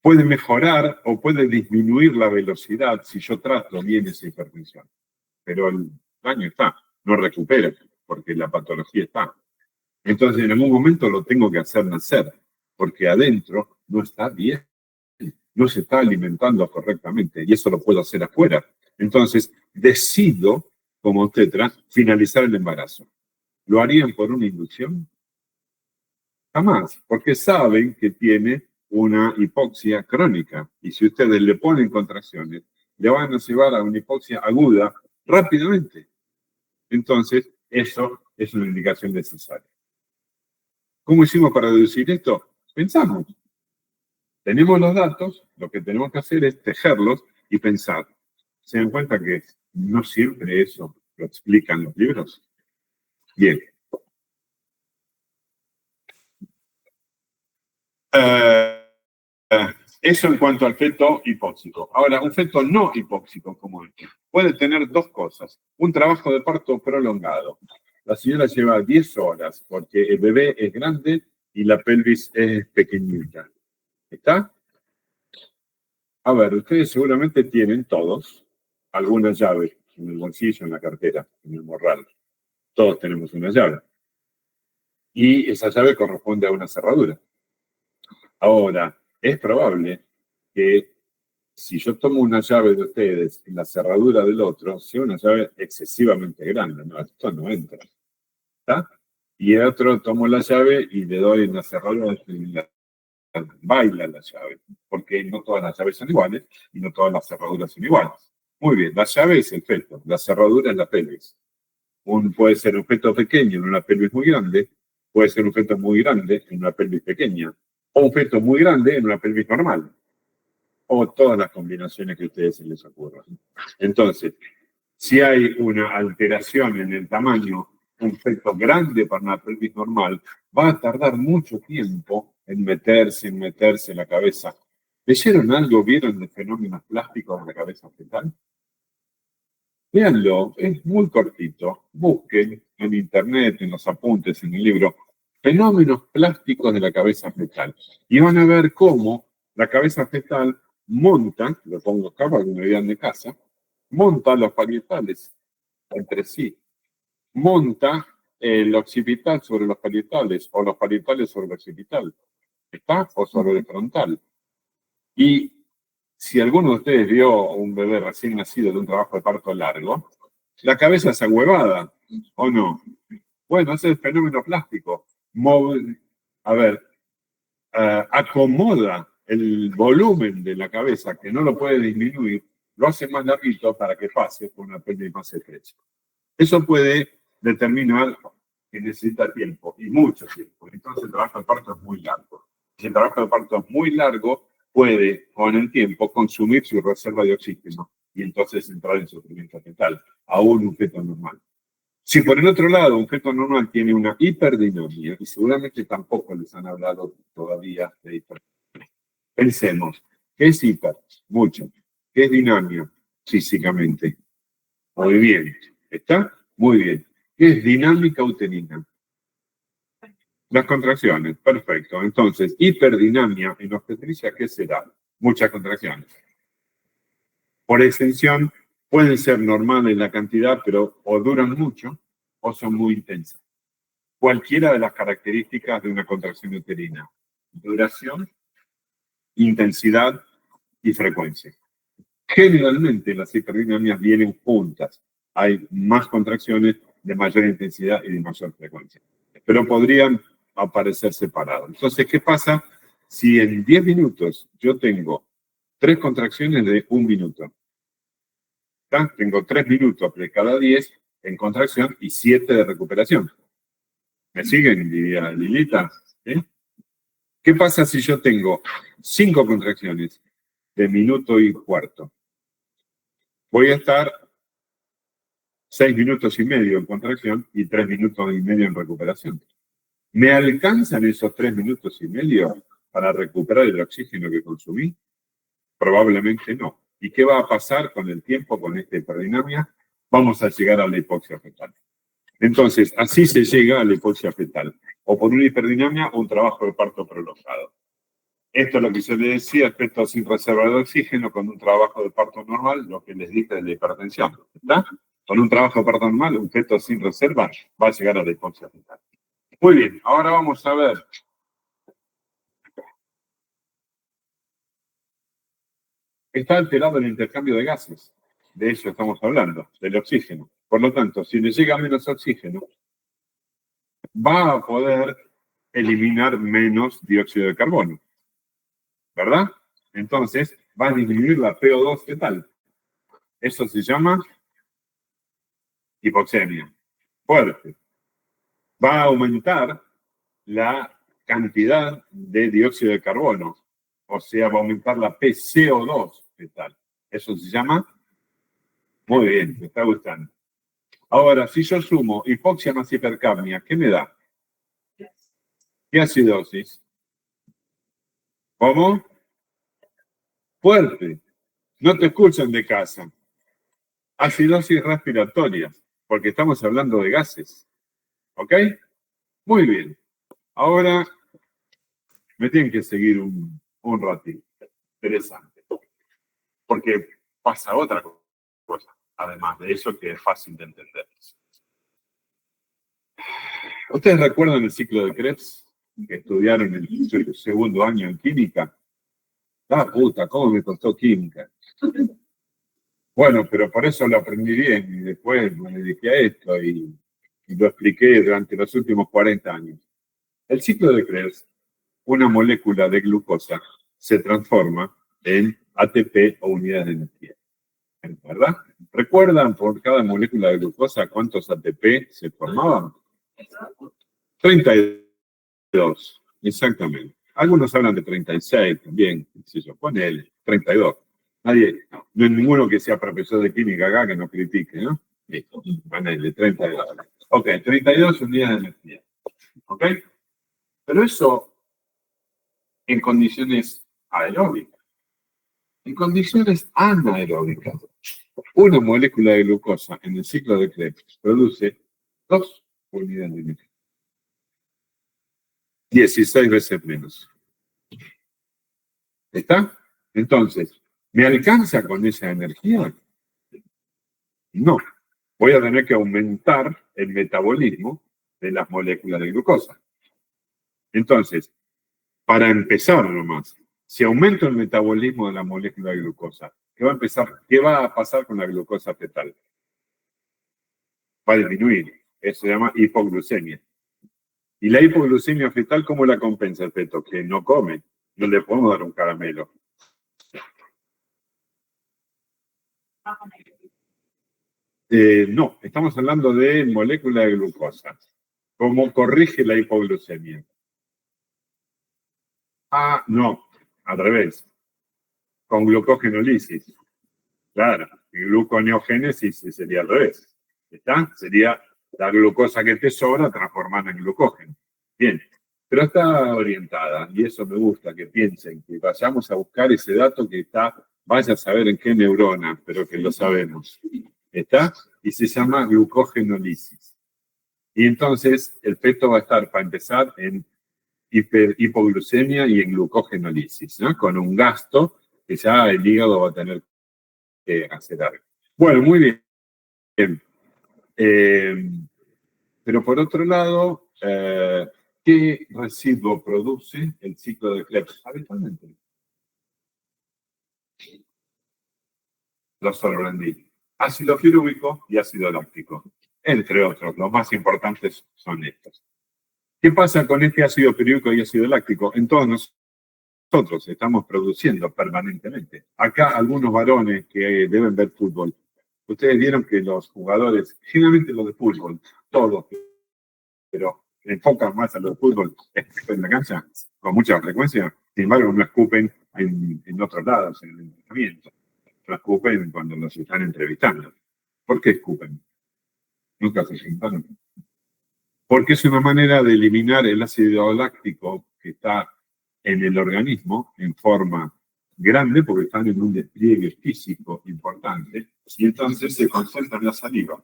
puede mejorar o puede disminuir la velocidad si yo trato bien esa hipertensión. Pero el daño está, no recupera, porque la patología está. Entonces, en algún momento lo tengo que hacer nacer, porque adentro no está bien, no se está alimentando correctamente, y eso lo puedo hacer afuera. Entonces, decido, como tetra, finalizar el embarazo. ¿Lo harían por una inducción? Jamás, porque saben que tiene una hipoxia crónica. Y si ustedes le ponen contracciones, le van a llevar a una hipoxia aguda rápidamente. Entonces, eso es una indicación necesaria. ¿Cómo hicimos para deducir esto? Pensamos. Tenemos los datos, lo que tenemos que hacer es tejerlos y pensar. ¿Se dan cuenta que no siempre eso lo explican los libros? Bien. Eso en cuanto al feto hipóxico. Ahora, un feto no hipóxico como este puede tener dos cosas. Un trabajo de parto prolongado. La señora lleva 10 horas porque el bebé es grande y la pelvis es pequeñita. ¿Está? A ver, ustedes seguramente tienen todos alguna llave en el bolsillo, en la cartera, en el morral. Todos tenemos una llave. Y esa llave corresponde a una cerradura. Ahora, es probable que si yo tomo una llave de ustedes y la cerradura del otro, sea una llave excesivamente grande, no, esto no entra. ¿Está? Y el otro tomo la llave y le doy en la cerradura y baila la llave, porque no todas las llaves son iguales y no todas las cerraduras son iguales. Muy bien, la llave es el feto, la cerradura es la pelvis. Puede ser un feto pequeño en una pelvis muy grande, puede ser un feto muy grande en una pelvis pequeña, o un feto muy grande en una pelvis normal, o todas las combinaciones que a ustedes se les ocurran. Entonces, si hay una alteración en el tamaño, un feto grande para una pelvis normal, va a tardar mucho tiempo en meterse en la cabeza. ¿Leyeron algo, vieron de fenómenos plásticos en la cabeza fetal? Véanlo, es muy cortito. Busquen en internet, en los apuntes, en el libro, fenómenos plásticos de la cabeza fetal. Y van a ver cómo la cabeza fetal monta, lo pongo acá para que me vean de casa, monta los parietales entre sí, monta el occipital sobre los parietales o los parietales sobre el occipital, ¿está? O sobre el frontal. Y si alguno de ustedes vio un bebé recién nacido de un trabajo de parto largo, la cabeza es ahuevada, ¿o no? Bueno, ese es el fenómeno plástico. A ver, acomoda el volumen de la cabeza, que no lo puede disminuir, lo hace más larguito para que pase por una pelvis más estrecha. Eso puede determinar que necesita tiempo, y mucho tiempo. Entonces el trabajo de parto es muy largo. Si el trabajo de parto es muy largo, puede, con el tiempo, consumir su reserva de oxígeno y entonces entrar en sufrimiento fetal, aún un feto normal. Si por el otro lado un feto normal tiene una hiperdinamia, y seguramente tampoco les han hablado todavía de hiperdinamia, pensemos, ¿qué es hiper? Mucho. ¿Qué es dinamia físicamente? Muy bien. ¿Está? Muy bien. ¿Qué es dinámica uterina? Las contracciones, perfecto. Entonces, hiperdinamia en obstetricia, ¿qué será? Muchas contracciones. Por extensión, pueden ser normales la cantidad, pero o duran mucho o son muy intensas. Cualquiera de las características de una contracción uterina. Duración, intensidad y frecuencia. Generalmente las hiperdinamias vienen juntas. Hay más contracciones de mayor intensidad y de mayor frecuencia. Pero podrían aparecer separados. Entonces, ¿qué pasa si en 10 minutos yo tengo 3 contracciones de 1 minuto? ¿Tá? Tengo 3 minutos de cada 10 en contracción y 7 de recuperación. ¿Me siguen, diría Lilita? ¿Sí? ¿Qué pasa si yo tengo 5 contracciones de minuto y cuarto? Voy a estar 6 minutos y medio en contracción y 3 minutos y medio en recuperación. ¿Me alcanzan esos 3 minutos y medio para recuperar el oxígeno que consumí? Probablemente no. ¿Y qué va a pasar con el tiempo, con esta hiperdinamia? Vamos a llegar a la hipoxia fetal. Entonces, así se llega a la hipoxia fetal. O por una hiperdinamia o un trabajo de parto prolongado. Esto es lo que yo les decía, feto sin reserva de oxígeno, con un trabajo de parto normal, lo que les dije de la hipertensión. ¿Está? Con un trabajo de parto normal, un feto sin reserva va a llegar a la hipoxia fetal. Muy bien, ahora vamos a ver. Está alterado el intercambio de gases. De eso estamos hablando, del oxígeno. Por lo tanto, si le llega menos oxígeno, va a poder eliminar menos dióxido de carbono. ¿Verdad? Entonces, va a disminuir la PO2 fetal. Eso se llama hipoxemia. Fuerte. Va a aumentar la cantidad de dióxido de carbono. O sea, va a aumentar la PCO2 fetal. Eso se llama... Muy bien, me está gustando. Ahora, si yo sumo hipoxia más hipercapnia, ¿qué me da? ¿Qué acidosis? ¿Cómo? Fuerte. No te escuchan de casa. Acidosis respiratoria, porque estamos hablando de gases. ¿Ok? Muy bien. Ahora me tienen que seguir un ratito. Interesante. Porque pasa otra cosa, además de eso, que es fácil de entender. ¿Ustedes recuerdan el ciclo de Krebs que estudiaron en el segundo año en química? Ah, puta, ¿cómo me costó química? Bueno, pero por eso lo aprendí bien y después me dediqué a esto y lo expliqué durante los últimos 40 años. El ciclo de Krebs, una molécula de glucosa se transforma en ATP o unidades de energía. ¿Verdad? ¿Recuerdan por cada molécula de glucosa cuántos ATP se formaban? 32, exactamente. Algunos hablan de 36 también, qué sé yo, ponele, 32. Nadie, no hay ninguno que sea profesor de química acá que no critique, ¿no? Listo, ponele, 32. Ok, 32 unidades de energía. ¿Ok? Pero eso en condiciones aeróbicas. En condiciones anaeróbicas, una molécula de glucosa en el ciclo de Krebs produce 2 unidades de energía. 16 veces menos. ¿Está? Entonces, ¿me alcanza con esa energía? No. Voy a tener que aumentar el metabolismo de las moléculas de glucosa. Entonces, para empezar nomás, si aumento el metabolismo de la molécula de glucosa, ¿qué va a pasar con la glucosa fetal? Va a disminuir. Eso se llama hipoglucemia. Y la hipoglucemia fetal, ¿cómo la compensa el feto? Que no come. No le podemos dar un caramelo. No, estamos hablando de molécula de glucosa. ¿Cómo corrige la hipoglucemia? Ah, no, al revés. Con glucogenólisis. Claro, gluconeogénesis sería al revés. ¿Está? Sería la glucosa que te sobra transformada en glucógeno. Bien, pero está orientada, y eso me gusta, que piensen, que vayamos a buscar ese dato que está, vaya a saber en qué neurona, pero que lo sabemos. ¿Está? Y se llama glucogenólisis. Y entonces el feto va a estar, para empezar, en hipoglucemia y en glucogenólisis, ¿no? Con un gasto que ya el hígado va a tener que hacer algo. Bueno, muy bien. Pero por otro lado, ¿qué residuo produce el ciclo de Krebs habitualmente? Los sorprendí. Ácido pirúvico y ácido láctico, entre otros. Los más importantes son estos. ¿Qué pasa con este ácido pirúvico y ácido láctico? En todos nosotros estamos produciendo permanentemente. Acá algunos varones que deben ver fútbol. Ustedes vieron que los jugadores, generalmente los de fútbol, todos, pero enfocan más a los de fútbol en la cancha con mucha frecuencia. Sin embargo, no escupen en otros lados, en el entrenamiento. No escupen cuando los están entrevistando. ¿Por qué escupen? Nunca se sentaron. Porque es una manera de eliminar el ácido láctico que está en el organismo en forma grande, porque están en un despliegue físico importante, y entonces se concentra en la saliva.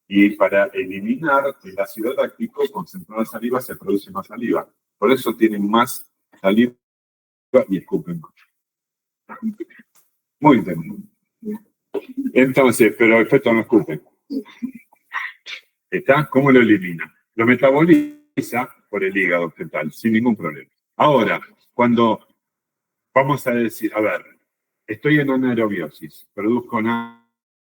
Y para eliminar el ácido láctico, concentrado en la saliva, se produce más saliva. Por eso tienen más saliva y escupen más. Muy interesante. Entonces, pero el feto no escupe. ¿Está? ¿Cómo lo elimina? Lo metaboliza por el hígado fetal, sin ningún problema. Ahora, cuando vamos a decir, a ver, estoy en anaerobiosis, produzco nada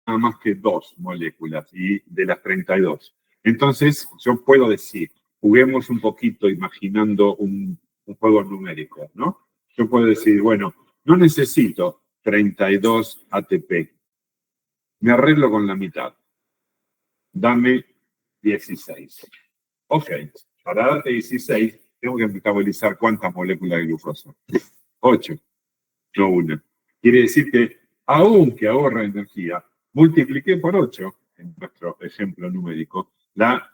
más que 2 moléculas y de las 32. Entonces, yo puedo decir, juguemos un poquito imaginando un juego numérico, ¿no? Yo puedo decir, bueno, no necesito 32 ATP. Me arreglo con la mitad. Dame 16. Ok, para darte 16, tengo que metabolizar ¿cuántas moléculas de glucosa? 8, no una. Quiere decir que, aunque ahorra energía, multipliqué por 8, en nuestro ejemplo numérico, la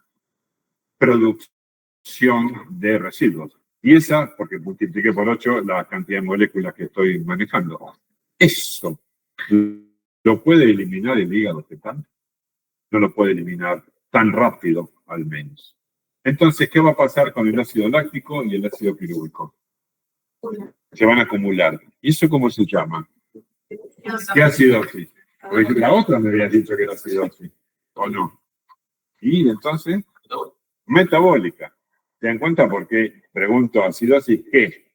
producción de residuos. Y esa, porque multipliqué por 8 la cantidad de moléculas que estoy manejando. Eso lo puede eliminar el hígado fetal. No lo puede eliminar tan rápido, al menos. Entonces, ¿qué va a pasar con el ácido láctico y el ácido pirúvico? Se van a acumular. ¿Y eso cómo se llama? ¿Qué acidosis? Porque la otra me había dicho que era acidosis, ¿o no? Y entonces, metabólica. ¿Se dan cuenta por qué pregunto acidosis qué?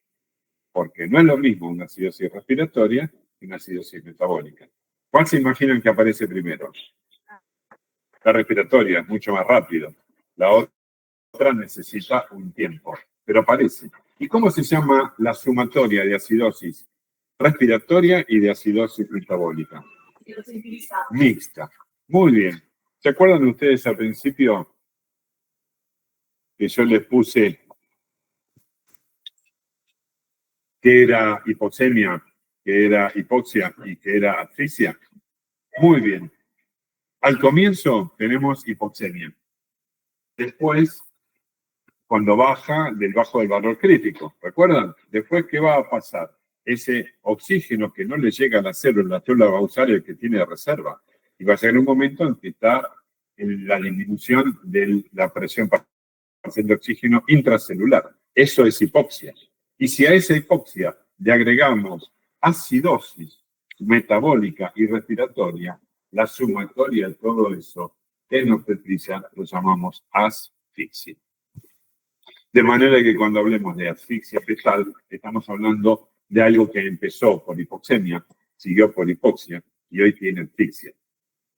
Porque no es lo mismo una acidosis respiratoria que una acidosis metabólica. ¿Cuál se imaginan que aparece primero? La respiratoria es mucho más rápido. La otra necesita un tiempo, pero aparece. ¿Y cómo se llama la sumatoria de acidosis respiratoria y de acidosis metabólica? Mixta. Muy bien. ¿Se acuerdan ustedes al principio que yo les puse que era hipoxemia, que era hipoxia y que era asfixia? Muy bien. Al comienzo tenemos hipoxemia. Después, cuando baja del valor crítico, ¿recuerdan? Después, ¿qué va a pasar? Ese oxígeno que no le llega a la célula va a usar el que tiene de reserva. Y va a llegar un momento en que está en la disminución de la presión parcial de oxígeno intracelular. Eso es hipoxia. Y si a esa hipoxia le agregamos acidosis metabólica y respiratoria, la sumatoria de todo eso en obstetricia lo llamamos asfixia. De manera que cuando hablemos de asfixia fetal, estamos hablando de algo que empezó por hipoxemia, siguió por hipoxia y hoy tiene asfixia.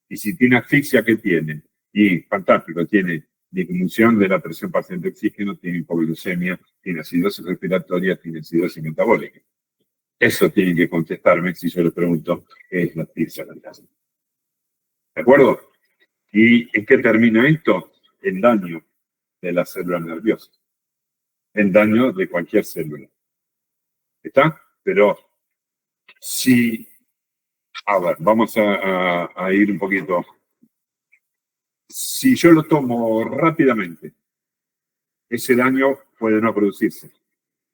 Y si tiene asfixia, ¿qué tiene? Y fantástico, tiene disminución de la presión parcial de oxígeno, tiene hipoglucemia, tiene acidosis respiratoria, tiene acidosis metabólica. Eso tienen que contestarme si yo les pregunto qué es la asfixia fetal. ¿De acuerdo? ¿Y en qué termina esto? En daño de la célula nerviosa. En daño de cualquier célula. ¿Está? Pero si... A ver, vamos a ir un poquito. Si yo lo tomo rápidamente, ese daño puede no producirse.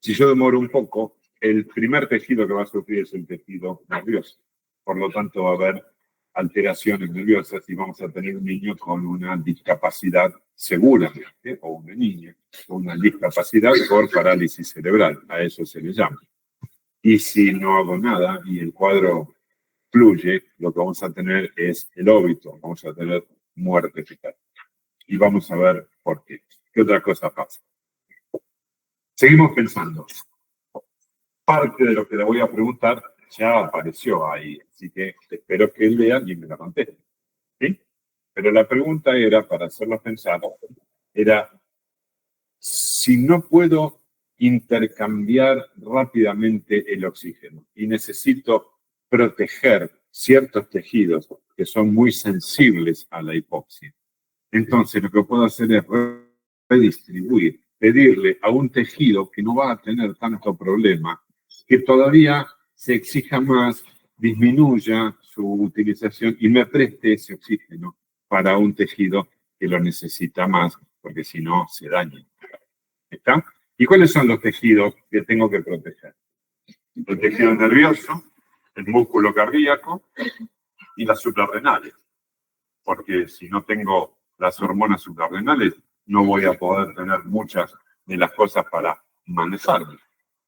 Si yo demoro un poco, el primer tejido que va a sufrir es el tejido nervioso. Por lo tanto, va a haber alteraciones nerviosas y vamos a tener un niño con una discapacidad seguramente, o una niña, con una discapacidad por parálisis cerebral. A eso se le llama. Y si no hago nada y el cuadro fluye, lo que vamos a tener es el óbito, vamos a tener muerte fetal. Y vamos a ver por qué. ¿Qué otra cosa pasa? Seguimos pensando. Parte de lo que le voy a preguntar ya apareció ahí, así que espero que él lea y me la conteste. ¿Sí? Pero la pregunta era, para hacerlo pensar, era si no puedo intercambiar rápidamente el oxígeno y necesito proteger ciertos tejidos que son muy sensibles a la hipoxia. Entonces, lo que puedo hacer es redistribuir, pedirle a un tejido que no va a tener tanto problema, que todavía se exija más, disminuya su utilización y me preste ese oxígeno para un tejido que lo necesita más, porque si no se daña. ¿Está? ¿Y cuáles son los tejidos que tengo que proteger? El tejido nervioso, el músculo cardíaco y las suprarrenales. Porque si no tengo las hormonas suprarrenales, no voy a poder tener muchas de las cosas para manejarme.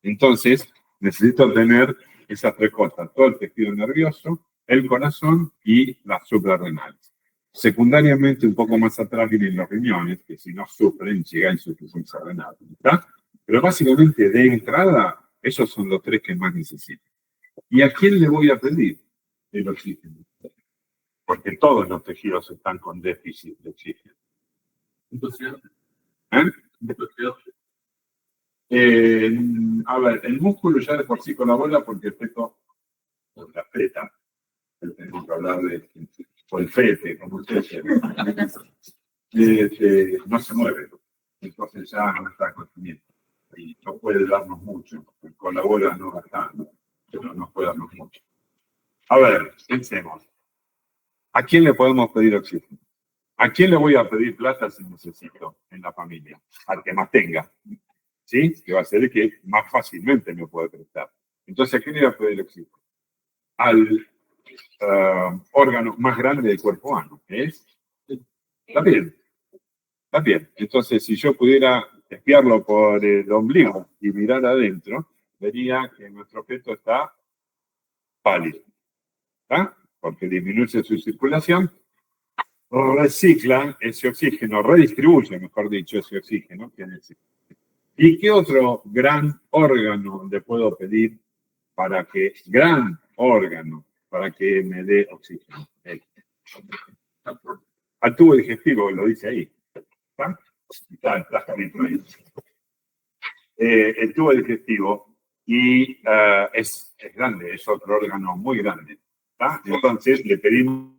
Entonces, necesito tener esas tres cosas, todo el tejido nervioso, el corazón y las suprarrenales. Secundariamente, un poco más atrás vienen los riñones, que si no sufren, llegan a insuficiencia renal. ¿Está? Pero básicamente, de entrada, esos son los tres que más necesito. ¿Y a quién le voy a pedir el oxígeno? Porque todos los tejidos están con déficit de oxígeno. Entonces, a ver, el músculo ya de por sí colabora porque el feto, o la feta, tenemos que hablar de, o el fete, como ustedes quieren, no se mueve. Entonces ya no está consumiendo. Y no puede darnos mucho. Colabora no gastando, pero no puede darnos mucho. A ver, pensemos. ¿A quién le podemos pedir oxígeno? ¿A quién le voy a pedir plata si necesito en la familia? Al que más tenga. ¿Sí? Que va a ser el que más fácilmente me puede prestar. Entonces, ¿a quién le voy a pedir oxígeno? Al órgano más grande del cuerpo humano, que es la piel. La piel. Entonces, si yo pudiera espiarlo por el ombligo y mirar adentro, vería que nuestro feto está pálido. ¿Está? Porque disminuye su circulación, recicla ese oxígeno, redistribuye, mejor dicho, ese oxígeno que necesita. ¿Y qué otro gran órgano le puedo pedir para que me dé oxígeno? Al tubo digestivo, lo dice ahí. Está clarito ahí. El tubo digestivo y es grande, es otro órgano muy grande. ¿Está? Entonces le pedimos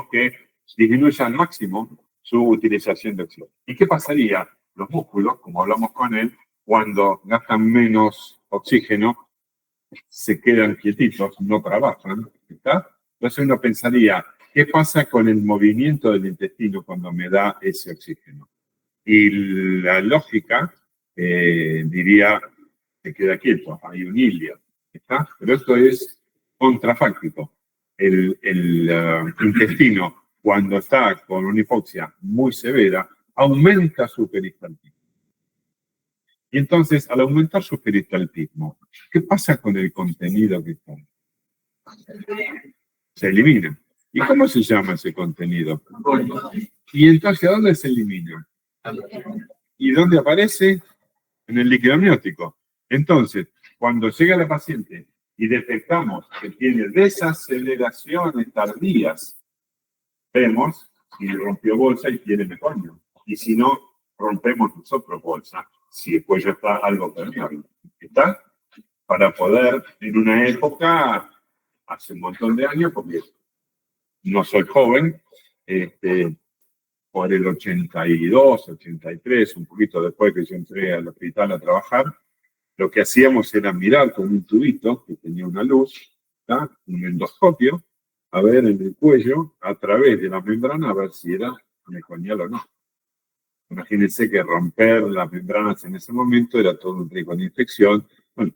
que disminuya al máximo su utilización de oxígeno. ¿Y qué pasaría? Los músculos, como hablamos con él, cuando gastan menos oxígeno, se quedan quietitos, no trabajan. ¿Está? Entonces uno pensaría, ¿qué pasa con el movimiento del intestino cuando me da ese oxígeno? Y la lógica diría, se queda quieto, hay un hilio. ¿Está? Pero esto es contrafáctico. El intestino, cuando está con una hipoxia muy severa, aumenta su peristaltismo. Y entonces, al aumentar su peristaltismo, ¿qué pasa con el contenido que está? Se elimina. ¿Y cómo se llama ese contenido? Y entonces, ¿a dónde se elimina? ¿Y dónde aparece? En el líquido amniótico. Entonces, cuando llega la paciente y detectamos que tiene desaceleraciones tardías, vemos si rompió bolsa y tiene meconio. Y si no, rompemos nosotros bolsa, si el cuello está algo permeable. ¿Está? Para poder, en una época, hace un montón de años, porque no soy joven, por el 82, 83, un poquito después que yo entré al hospital a trabajar, lo que hacíamos era mirar con un tubito que tenía una luz, ¿tá? Un endoscopio, a ver en el cuello, a través de la membrana, a ver si era meconial o no. Imagínense que romper las membranas en ese momento era todo un riesgo de infección. Bueno,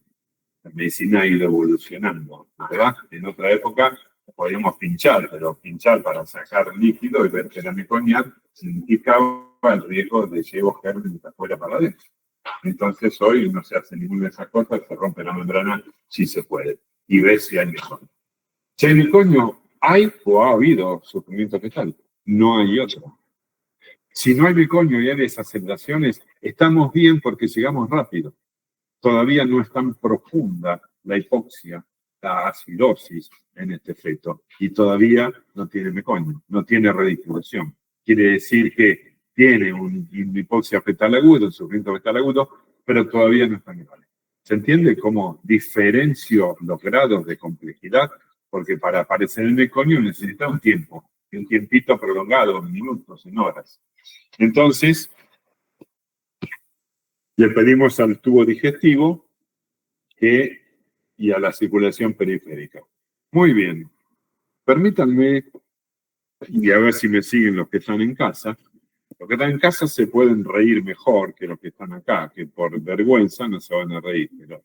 la medicina ha ido evolucionando, ¿verdad? En otra época podíamos pinchar, pero pinchar para sacar líquido y ver que era meconial significaba el riesgo de llevar gérmenes de afuera para adentro. Entonces hoy no se hace ninguna de esas cosas, se rompe la membrana si se puede. Y ves si hay meconio. Si hay meconio, ¿hay o ha habido sufrimiento fetal? No hay otro. Si no hay meconio y hay desaceleraciones, estamos bien porque llegamos rápido. Todavía no es tan profunda la hipoxia, la acidosis en este feto. Y todavía no tiene meconio, no tiene redistribución. Quiere decir que tiene una hipoxia fetal aguda, un sufrimiento fetal agudo, pero todavía no está grave. ¿Se entiende cómo diferencio los grados de complejidad? Porque para aparecer el meconio necesita un tiempo, y un tiempito prolongado, en minutos, en horas. Entonces, le pedimos al tubo digestivo y a la circulación periférica. Muy bien. Permítanme, y a ver si me siguen los que están en casa. Los que están en casa se pueden reír mejor que los que están acá, que por vergüenza no se van a reír. Pero...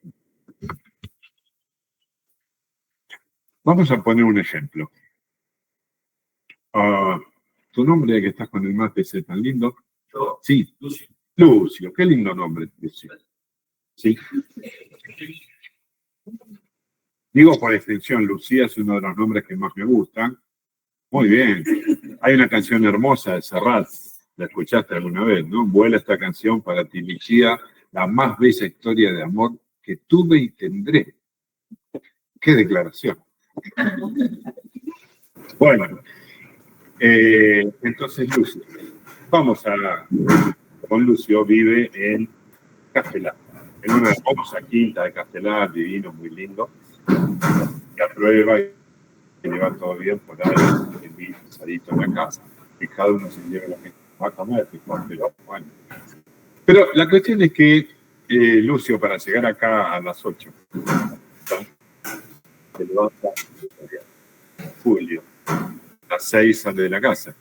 Vamos a poner un ejemplo. ¿Tu nombre, que estás con el mate ese tan lindo? Sí, Lucio. Lucio, qué lindo nombre, Lucio. Sí. Digo por extensión, Lucía es uno de los nombres que más me gustan. Muy bien. Hay una canción hermosa de Serrat, la escuchaste alguna vez, ¿no? Vuela esta canción para ti, Lucía, la más bella historia de amor que tuve y tendré. ¡Qué declaración! Bueno, entonces Lucio, con Lucio vive en Castelar, en una hermosa quinta de Castelar, divino, muy lindo, que aprueba y le va todo bien por ahí, envisadito en la casa, y cada uno se lleva lo que va a comer, pero bueno. Pero la cuestión es que Lucio, para llegar acá a las 8, se levanta Julio, a las 6 sale de la casa,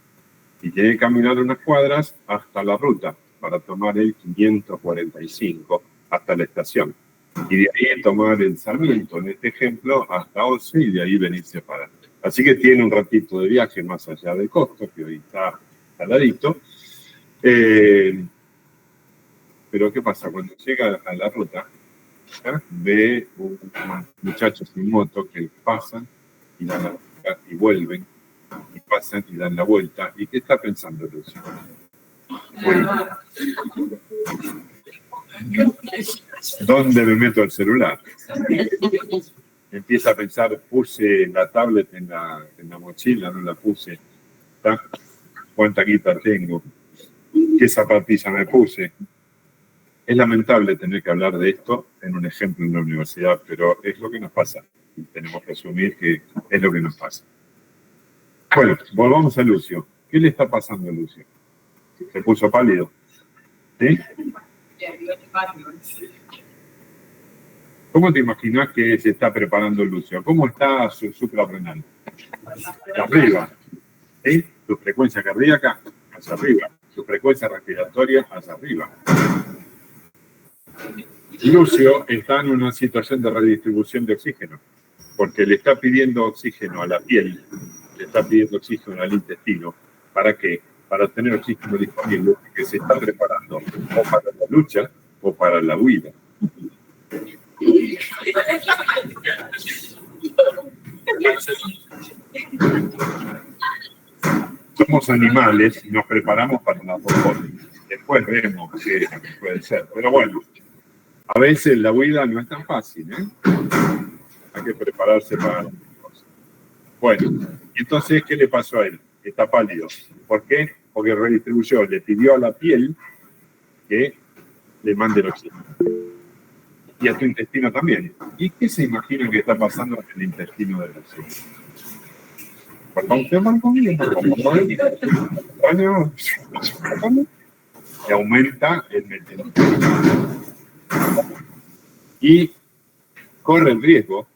y tiene que caminar unas cuadras hasta la ruta, para tomar el 545 hasta la estación. Y de ahí tomar el Sarmiento, en este ejemplo, hasta 11 y de ahí venirse para. Así que tiene un ratito de viaje más allá del costo, que hoy está saladito. Pero ¿qué pasa? Cuando llega a la ruta, ve un muchacho sin moto que pasan y dan la vuelta y vuelven, y pasan y dan la vuelta. ¿Y qué está pensando Lucio? Bueno, ¿dónde me meto el celular? Empieza a pensar, puse la tablet en la mochila, no la puse. ¿Está? ¿Cuánta guita tengo? ¿Qué zapatilla me puse? Es lamentable tener que hablar de esto en un ejemplo en la universidad, pero es lo que nos pasa. Y tenemos que asumir que es lo que nos pasa. Bueno, volvamos a Lucio. ¿Qué le está pasando a Lucio? Se puso pálido. ¿Sí? ¿Cómo te imaginas que se está preparando Lucio? ¿Cómo está su suprarrenal? Hacia arriba. ¿Sí? Su frecuencia cardíaca hacia arriba. Su frecuencia respiratoria hacia arriba. Lucio está en una situación de redistribución de oxígeno, porque le está pidiendo oxígeno a la piel, le está pidiendo oxígeno al intestino. ¿Para qué? Para tener oxígeno disponible, que se está preparando o para la lucha o para la huida. Somos animales y nos preparamos para las dos cosas. Después vemos qué puede ser. Pero bueno, a veces la huida no es tan fácil, ¿eh? Hay que prepararse para las cosas. Bueno, entonces, ¿qué le pasó a él? Está pálido. ¿Por qué? Porque redistribuyó, le pidió a la piel que le mande el oxígeno. Y a tu intestino también. ¿Y qué se imaginan que está pasando en el intestino del oxígeno? Y aumenta el metabolismo. Y corre el riesgo